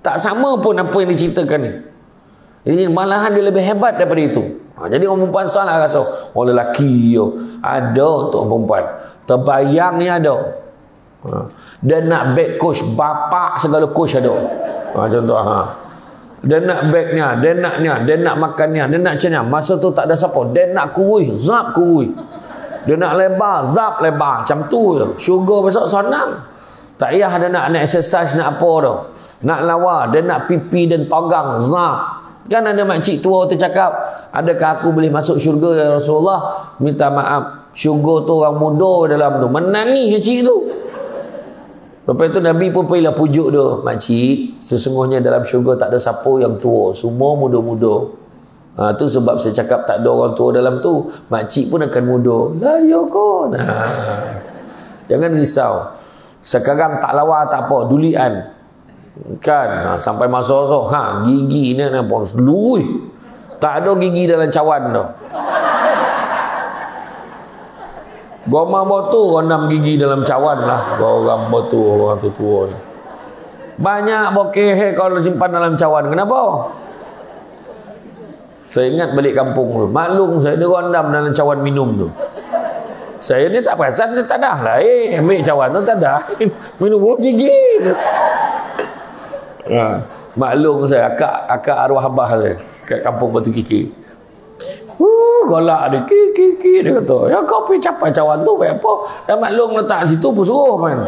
Tak sama pun apa yang diceritakan ni. Jadi malahan dia lebih hebat daripada itu. Jadi orang perempuan salah rasa orang lelaki ada untuk orang perempuan. Terbayang ni ada. Dia nak beg coach, bapak segala coach ada. Contoh dia nak bagnya, dia nak makannya, dia nak macam ni. Masa tu tak ada siapa. Dia nak kurui, zap kurui. Dia nak lebar, zap lebar. Macam tu je. Syurga besok senang. Tak payah dia nak exercise, nak apa tu. Nak lawa, dia nak pipi dan togang, zap. Kan ada makcik tua tu cakap, adakah aku boleh masuk syurga ya Rasulullah? Minta maaf, syurga tu orang muda dalam tu. Menangis makcik tu. Lepas tu Nabi pun pergilah pujuk dia, makcik, sesungguhnya dalam syurga tak ada siapa yang tua, semua muda-muda. Tu sebab saya cakap tak ada orang tua dalam tu, makcik pun akan muda. Lah ya kot. Jangan risau. Sekarang tak lawa tak apa, dulian kan. Sampai masa-masa gigi ni apa lurus. Tak ada gigi dalam cawan tu. Goma botu orang 6 gigi dalam cawan lah. Orang botu, orang tua ni. Banyak bokeh kalau simpan dalam cawan. Kenapa? Saya ingat balik kampung tu, maklum saya dia rondam dalam cawan minum tu. Saya ni tak perasan, tak dah lah. Ambil cawan tu tak dah. Minum gigi. Maklum saya, akak arwah abah saya kat kampung Batu Kiki. Golak dia, kiki dia kata, ya kau pergi capai cawan tu buat apa? Dah maklum letak situ pun suruh man.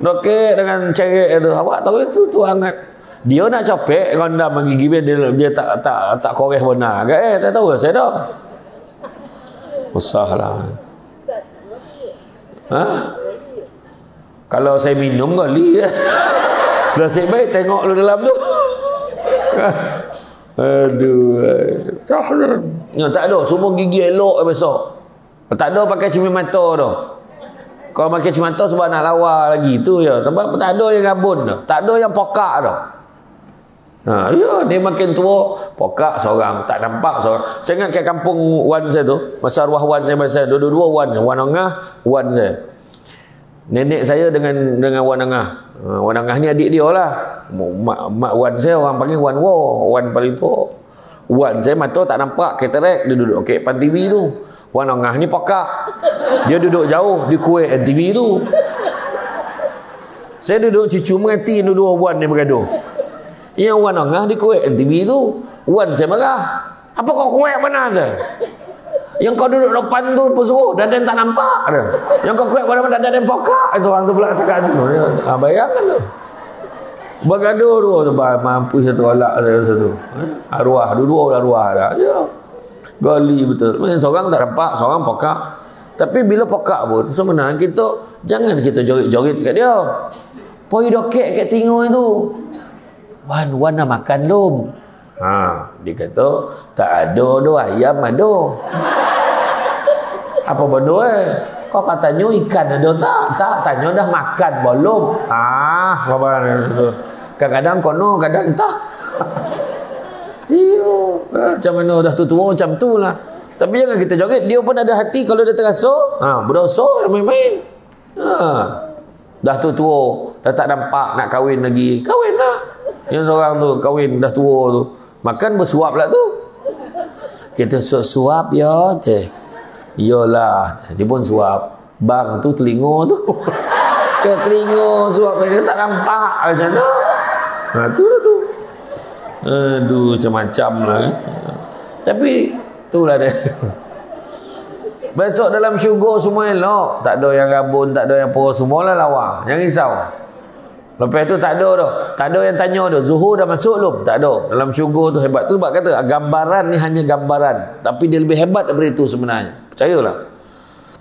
Dokek dengan ceret tu, awak tahu tu hangat. Dia nak capek rendam gigi dia tak koreh benar ke? Tak tahu lah saya dah. Usahlah. Kalau saya minum kali nasib baik tengok lu dalam tu. Aduh. Ya, tak ada, semua gigi elok besok. Tak ada pakai cermin mata tu. Kalau pakai cermin mata sebab nak lawa lagi tu ya. Sebab tak ada yang rabun tu. Tak ada yang pokak tu. Ya, dia makin tua, pokak seorang, tak nampak seorang. Saya ingat kat kampung wan saya tu, masa arwah wan saya, dua-dua wan Angah, wan saya. Nenek saya dengan wan Angah. Wan Angah ni adik dia lah. Mak wan saya orang panggil wan wo, wan paling tua. Wan saya mata tak nampak, katarak, dia duduk kat depan TV tu. Wan Angah ni pokak. Dia duduk jauh, dia kuih TV tu. Saya duduk cucu mengerti dua wan ni bergaduh. Yang wan Angah dia kuih TV tu. Wan saya marah. Apa kau kuih mana tu? Yang kau duduk depan tu pun suruh, dadan tak nampak ada. Yang kau kuat mana dadan pokak. Itu orang tu pula cakap tu. Bayangkan tu. Bergaduh dua tu, mampu satu olak saya satu. Arwah, dua-dua arwah dah. Ya. Gali betul. Macam seorang tak nampak, seorang pokak. Tapi bila pokak pun, sebenarnya kita jangan kita joget-joget kat dia. Poi dokek kat tinggal itu. Wan nak makan lom. Dia kata tak ada doh ayam ada. Apa benda Kau katanya ikan ada tak tanya dah makan belum. Apa tu. Kadang-kadang kono, kadang tak. Iyo, macam mana dah tua macam tu lah. Tapi jangan kita joget. Dia pun ada hati kalau dia terasa berdosa main-main. Dah tua, dah tak nampak nak kahwin lagi. Kahwin lah. Yang seorang tu kahwin dah tua tu. Makan bersuap lah tu. Kita suap ya teh. Yalah, dia pun suap. Bang tu telinga tu. Ke telinga suap dia tak nampak macam mana. Tu lah tu. Aduh, macam-macam lah kan. Tapi itulah dia. Besok dalam syurga semua elok. Tak ada yang rabun, tak ada yang apa, semualah lawa. Jangan risau. Lepas tu tak ada dah. Tak ada yang tanya dah, Zuhur dah masuk belum? Tak ada. Dalam syurga tu hebat. Tu sebab kata gambaran ni hanya gambaran, tapi dia lebih hebat daripada itu sebenarnya. Percayalah.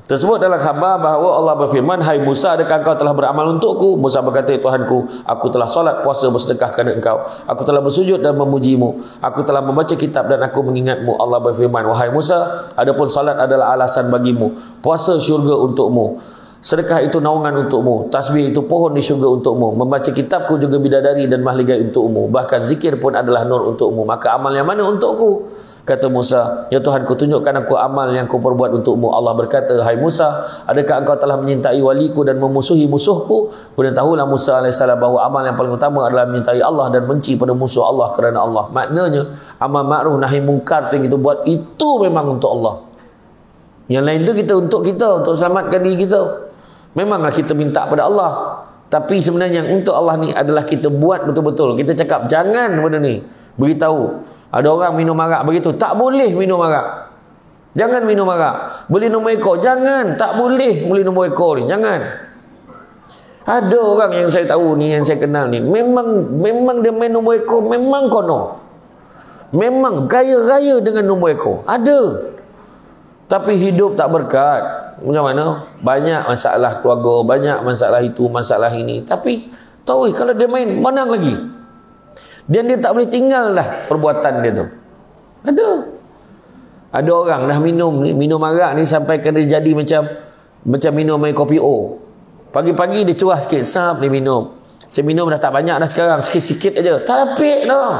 Tersebut dalam khabar bahawa Allah berfirman, hai Musa, adakah engkau telah beramal untukku? Musa berkata, Tuhanku, aku telah solat, puasa, bersedekah kerana engkau. Aku telah bersujud dan memujimu. Aku telah membaca kitab dan aku mengingatmu. Allah berfirman, wahai Musa, adapun solat adalah alasan bagimu, puasa syurga untukmu, sedekah itu naungan untukmu, tasbih itu pohon di syurga untukmu, membaca kitabku juga bidadari dan mahligai untukmu, bahkan zikir pun adalah nur untukmu. Maka amal yang mana untukku? Kata Musa, ya Tuhanku, tunjukkan aku amal yang kau perbuat untukmu. Allah berkata, hai Musa, adakah engkau telah menyintai waliku dan memusuhi musuhku? Kemudian tahulah Musa AS bahawa amal yang paling utama adalah menyintai Allah dan benci pada musuh Allah kerana Allah. Maknanya amal ma'ruf nahi mungkar yang kita buat itu memang untuk Allah. Yang lain tu kita untuk selamatkan diri kita. Memanglah kita minta pada Allah, tapi sebenarnya yang untuk Allah ni adalah kita buat betul-betul. Kita cakap jangan benda ni. Beritahu. Ada orang minum arak begitu, tak boleh minum arak. Jangan minum arak. Beli nombor ekor, jangan, tak boleh beli nombor ekor ni, jangan. Ada orang yang saya tahu ni, yang saya kenal ni, memang dia main nombor ekor, memang kono. Memang gaya-gaya dengan nombor ekor. Ada. Tapi hidup tak berkat. Macam mana? Banyak masalah keluarga, banyak masalah itu, masalah ini. Tapi tahu kalau dia main, menang lagi. Dan dia tak boleh tinggal lah perbuatan dia tu. Ada orang dah minum arak ni sampai kena jadi macam minum air kopi O. Pagi-pagi dia curah sikit, sap dia minum. Saya minum dah tak banyak dah sekarang, sikit-sikit aja. Tak apik dah.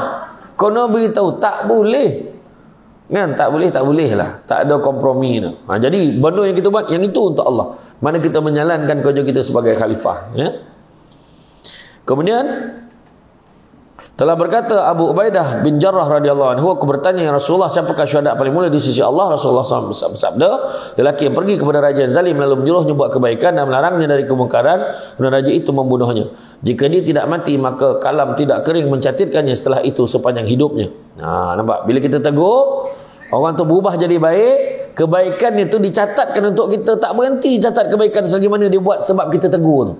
Kono beritahu tak boleh. Kan tak boleh lah. Tak ada kompromi tu. Jadi benda yang kita buat yang itu untuk Allah. Mana kita menjalankan kerja kita sebagai khalifah, ya. Kemudian Telah berkata Abu Ubaidah bin Jarrah radhiyallahu anhu, aku bertanya, ya Rasulullah, siapakah syuhada paling mulia di sisi Allah? Rasulullah SAW bersabda, lelaki yang pergi kepada raja yang zalim lalu menyuruhnya buat kebaikan dan melarangnya dari kemungkaran, dan raja itu membunuhnya. Jika dia tidak mati, maka kalam tidak kering mencatatkannya setelah itu sepanjang hidupnya. Nampak? Bila kita tegur, orang tu berubah jadi baik, kebaikan itu dicatatkan untuk kita, tak berhenti catat kebaikan selagi mana dia buat sebab kita tegur tu.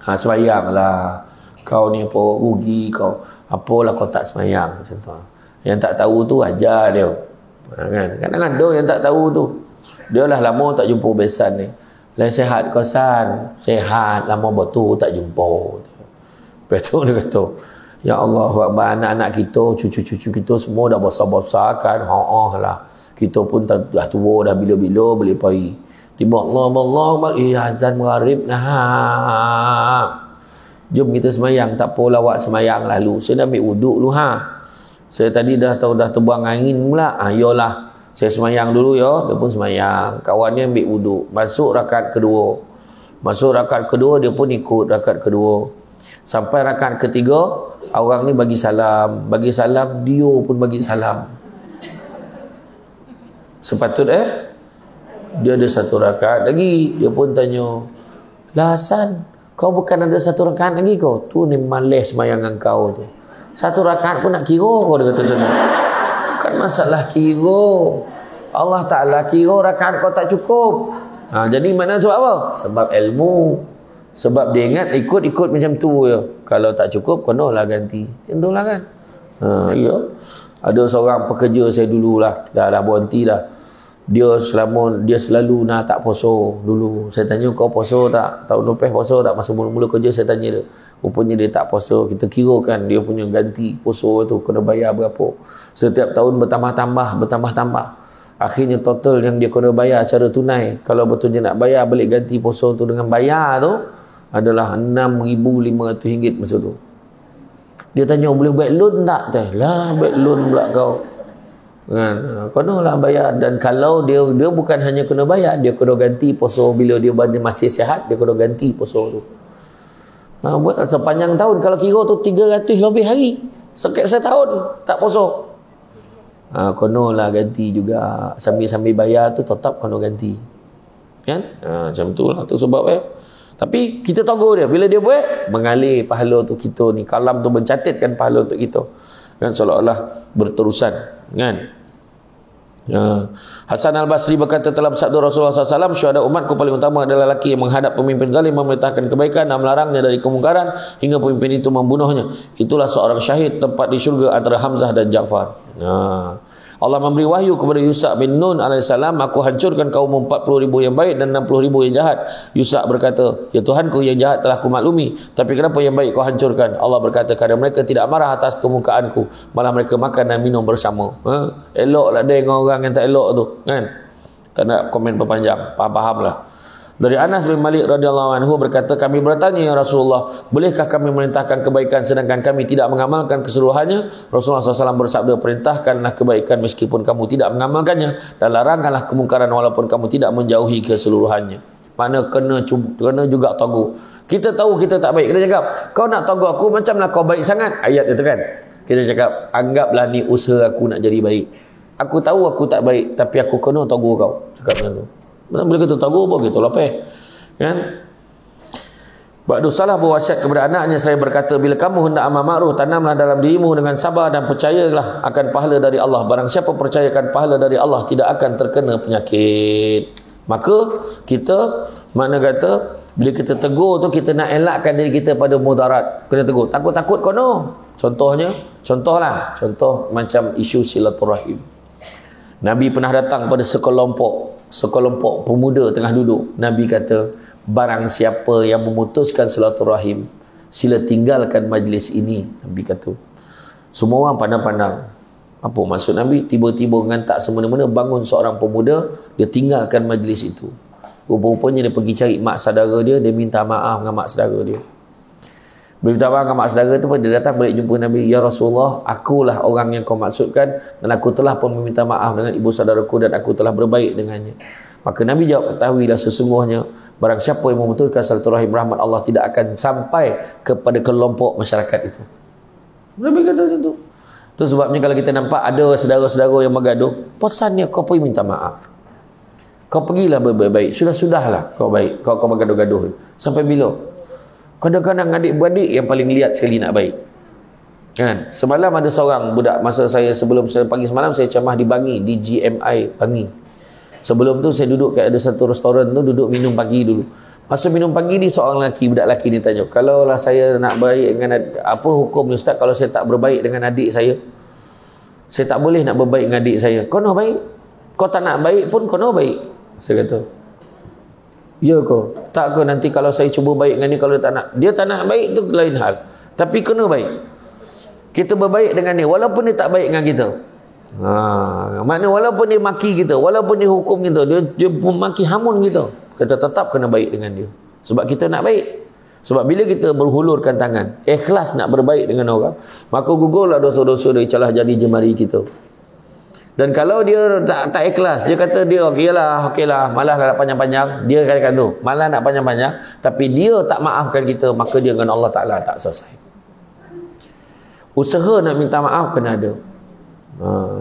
Semayanglah, kau ni apa rugi kau, apalah kau tak semayang, macam tu. Yang tak tahu tu ajar dia. Kan? Kadang-kadang ada yang tak tahu tu, dia lah lama tak jumpa besan ni. Lai sehat kau san, sehat, lama betul tak jumpa. Betul dia kata, ya Allah, anak-anak kita, cucu-cucu kita semua dah besar-besar kan. Lah. Kita pun dah tua dah bila-bila boleh pergi. Tiba Allah azan maghrib nah. Jom kita semayang, tak apalah awak semayang lalu. Saya dah ambil wuduk dulu Saya tadi dah terbuang angin pula. Yolah, saya semayang dulu ya. Dia pun semayang. Kawan dia ambil wuduk. Masuk rakaat kedua. Dia pun ikut rakaat kedua. Sampai rakaat ketiga, orang ni bagi salam. Dia pun bagi salam. Sepatutnya dia ada satu rakaat lagi. Dia pun tanya, lah Hasan, kau bukan ada satu rakaat lagi kau? Tu ni malas semayangan kau tu. Satu rakaat pun nak kira kau, dia kata macam ni. Bukan masalah kira. Allah Ta'ala kira rakaat kau tak cukup. Jadi mana sebab apa? Sebab ilmu. Sebab dia ingat ikut macam tu je. Kalau tak cukup, kenalah ganti. Itulah kan. Ya. Ada seorang pekerja saya dululah. Dah berhenti dah. Dia selalu nak tak poso dulu. Saya tanya, kau poso tak? Tahun lepas poso tak? Masa mula-mula kerja saya tanya dia. Rupanya dia tak poso. Kita kira kan dia punya ganti poso tu kena bayar berapa. Setiap tahun bertambah. Akhirnya total yang dia kena bayar secara tunai, kalau betulnya nak bayar balik ganti poso tu dengan bayar tu, adalah RM6,500 masa tu. Dia tanya, boleh buat loan tak? Lah, buat loan pula kau. Kan, kenalah bayar. Dan kalau dia bukan hanya kena bayar, dia kena ganti poso bila dia masih sihat, dia kena ganti poso tu. Buat sepanjang tahun, kalau kira tu 300 lebih hari setahun tak poso. Kenalah ganti juga. Sambil bayar tu tetap kena ganti. Kan? Macam tu lah. Tu sebab tapi kita tegur dia. Bila dia buat, mengalir pahala tu kita ni. Kalam tu mencatatkan pahala untuk kita. Kan, seolah-olah berterusan. Kan? Hasan al-Basri berkata, telah bersabda Rasulullah SAW, syuhada umatku paling utama adalah lelaki yang menghadap pemimpin zalim, memerintahkan kebaikan dan melarangnya dari kemungkaran hingga pemimpin itu membunuhnya. Itulah seorang syahid, tempat di syurga antara Hamzah dan Ja'far. Allah memberi wahyu kepada Yusa' bin Nun alaihissalam, aku hancurkan kaum 40,000 yang baik dan 60,000 yang jahat. Yusa' berkata, ya Tuhanku, yang jahat telah ku maklumi, tapi kenapa yang baik kau hancurkan? Allah berkata, kerana mereka tidak marah atas kemukaanku, malah mereka makan dan minum bersama. Eloklah dengan orang yang tak elok tu, kan? Tak nak komen berpanjang, faham-fahamlah. Dari Anas bin Malik radhiyallahu anhu berkata, kami bertanya, ya Rasulullah, bolehkah kami merintahkan kebaikan sedangkan kami tidak mengamalkan keseluruhannya? Rasulullah SAW bersabda, perintahkanlah kebaikan meskipun kamu tidak mengamalkannya, dan larangkanlah kemungkaran walaupun kamu tidak menjauhi keseluruhannya. Mana kena juga tegur. Kita tahu kita tak baik, kita cakap, kau nak tegur aku macamlah kau baik sangat. Ayat itu kan. Kita cakap, anggaplah ni usaha aku nak jadi baik. Aku tahu aku tak baik, tapi aku kena tegur kau. Cakap macam tu. Bila kita tegur apa gitu lapeh. Kan? Ba'du salah berwasiat kepada anaknya, saya berkata, bila kamu hendak amal ma'ruf, tanamlah dalam dirimu dengan sabar dan percayalah akan pahala dari Allah. Barang siapa percayakan pahala dari Allah, tidak akan terkena penyakit. Maka kita, makna kata, bila kita tegur tu, kita nak elakkan diri kita pada mudarat. Kena tegur, takut-takut kono. Contoh macam isu silaturahim. Nabi pernah datang pada sekelompok pemuda tengah duduk. Nabi kata, barang siapa yang memutuskan silaturahim, sila tinggalkan majlis ini. Nabi kata. Semua orang pandang-pandang. Apa maksud Nabi? Tiba-tiba ngantak semena-mena bangun seorang pemuda, dia tinggalkan majlis itu. Rupa-rupanya dia pergi cari mak saudara dia, dia minta maaf dengan mak saudara dia. Bila minta maaf dengan mak saudara tu, dia datang balik jumpa Nabi. Ya Rasulullah, akulah orang yang kau maksudkan, dan aku telah pun meminta maaf dengan ibu saudaraku, dan aku telah berbaik dengannya. Maka Nabi jawab, ketahuilah sesungguhnya barang siapa yang memutulkan silaturahim, rahmat Allah tidak akan sampai kepada kelompok masyarakat itu. Nabi kata macam tu. Tu sebabnya kalau kita nampak ada saudara-saudara yang bergaduh, pesannya kau pergi minta maaf. Kau pergilah baik-baik. Sudah-sudahlah kau baik. Kau bergaduh-gaduh. Sampai bila? Kadang-kadang adik-beradik yang paling lihat sekali nak baik. Kan? Semalam ada seorang budak, masa saya sebelum saya pagi semalam saya ceramah di Bangi, di GMI Bangi. Sebelum tu saya duduk kat ada satu restoran tu, duduk minum pagi dulu. Masa minum pagi ni seorang lelaki, budak lelaki ni tanya, kalau lah saya nak baik dengan apa hukum Ustaz kalau saya tak berbaik dengan adik saya? Saya tak boleh nak berbaik dengan adik saya. Kau nak baik? Kau tak nak baik pun kau nak baik. Saya kata, ya kau? Tak ke nanti kalau saya cuba baik dengan dia, kalau dia tak nak baik tu lain hal. Tapi kena baik. Kita berbaik dengan dia walaupun dia tak baik dengan kita. Maknanya walaupun dia maki kita, walaupun dia hukum kita, dia maki hamun kita, kita tetap kena baik dengan dia. Sebab kita nak baik. Sebab bila kita berhulurkan tangan, ikhlas nak berbaik dengan orang, maka gugurlah dosa-dosa dari celah jadi jemari kita. Dan kalau dia tak ikhlas, dia kata dia okeylah, malah nak panjang-panjang, dia katakan tu, malah nak panjang-panjang, tapi dia tak maafkan kita, maka dia dengan Allah Ta'ala tak selesai. Usaha nak minta maaf kena ada.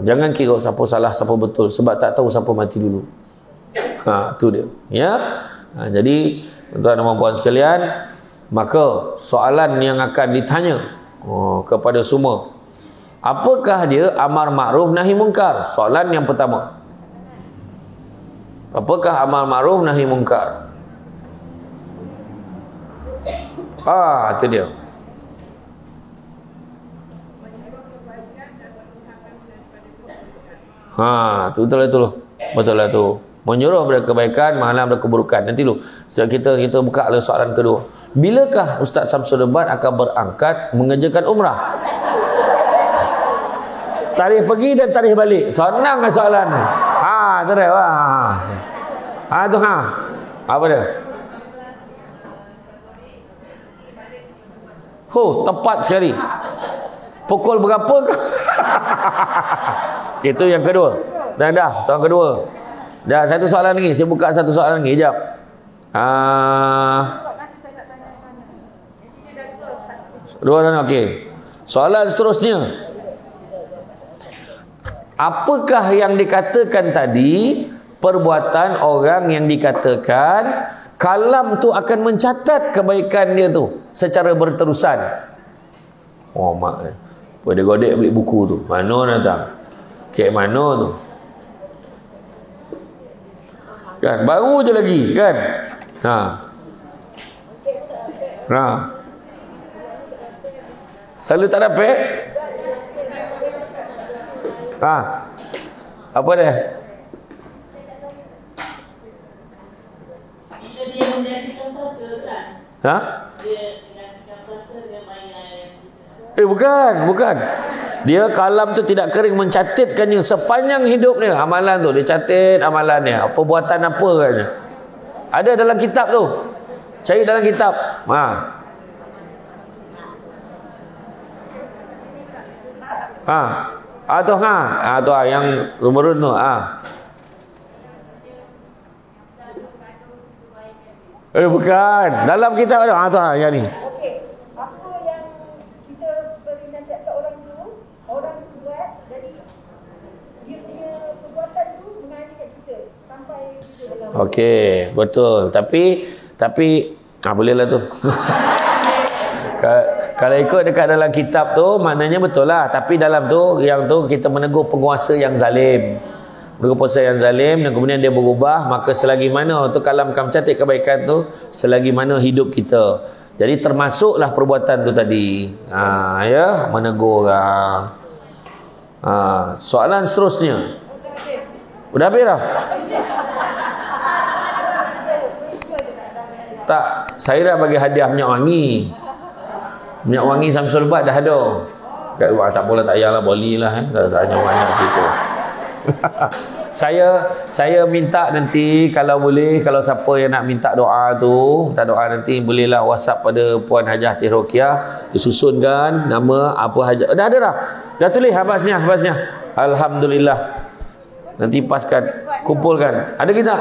Jangan kira siapa salah, siapa betul, sebab tak tahu siapa mati dulu. Tu dia. Ya. Jadi tuan-tuan dan puan sekalian, maka soalan yang akan ditanya kepada semua, apakah dia amar ma'ruf nahi munkar? Soalan yang pertama. Apakah amar ma'ruf nahi munkar? Itu dia. Betul lah tu. Menyuruh pada kebaikan, melarang pada keburukan. Nanti dulu kita buka soalan kedua. Bilakah Ustaz Samsul Debat akan berangkat mengerjakan umrah? Tarikh pergi dan tarikh balik. Senang lah soalan ni. Tu dia. Apa dia? Tepat sekali. Pukul berapa? Itu yang kedua. Dah, soalan kedua. Dah, satu soalan lagi. Saya buka satu soalan lagi. Sekejap. Dua sana, okey. Soalan seterusnya. Apakah yang dikatakan tadi, perbuatan orang yang dikatakan kalam tu akan mencatat kebaikan dia tu secara berterusan? Mak. Pada godek beli buku tu. Mana datang? Kek mana tu? Kan baru je lagi kan? Selalu tak dapat? Apa dia? Bila dia menjadikan puasa kan? Dia menjadikan puasa dengan mainan. Bukan. Dia kalam tu tidak kering mencatatkannya sepanjang hidupnya. Amalan tu dia catat amalannya. Perbuatan apa katnya. Ada dalam kitab tu. Cari dalam kitab. Tu yang rumurun tu. Bukan. Dalam kitab ada. Tu yang ni. Okey, betul. Tapi bolehlah tu. Kalau ikut dekat dalam kitab tu, maknanya betul lah. Tapi dalam tu, yang tu kita menegur penguasa yang zalim. Menegur penguasa yang zalim dan kemudian dia berubah, maka selagi mana tu kalam kam catat kebaikan tu, selagi mana hidup kita. Jadi termasuklah perbuatan tu tadi. Menegur orang. Soalan seterusnya. Udah habis dah? Tak, saya dah bagi hadiah minyak wangi. Minyak wangi Samsul Debat dah ada. Tak boleh, tak payahlah, boleh lah. Tak ada banyak situ. Saya minta nanti kalau boleh, kalau siapa yang nak minta doa tu, minta doa nanti bolehlah WhatsApp pada Puan Hajah Teh Rokiah, disusunkan nama apa hajat. Dah ada dah. Dah tulis habasnya. Alhamdulillah. Nanti paskan, kumpulkan. Ada kita?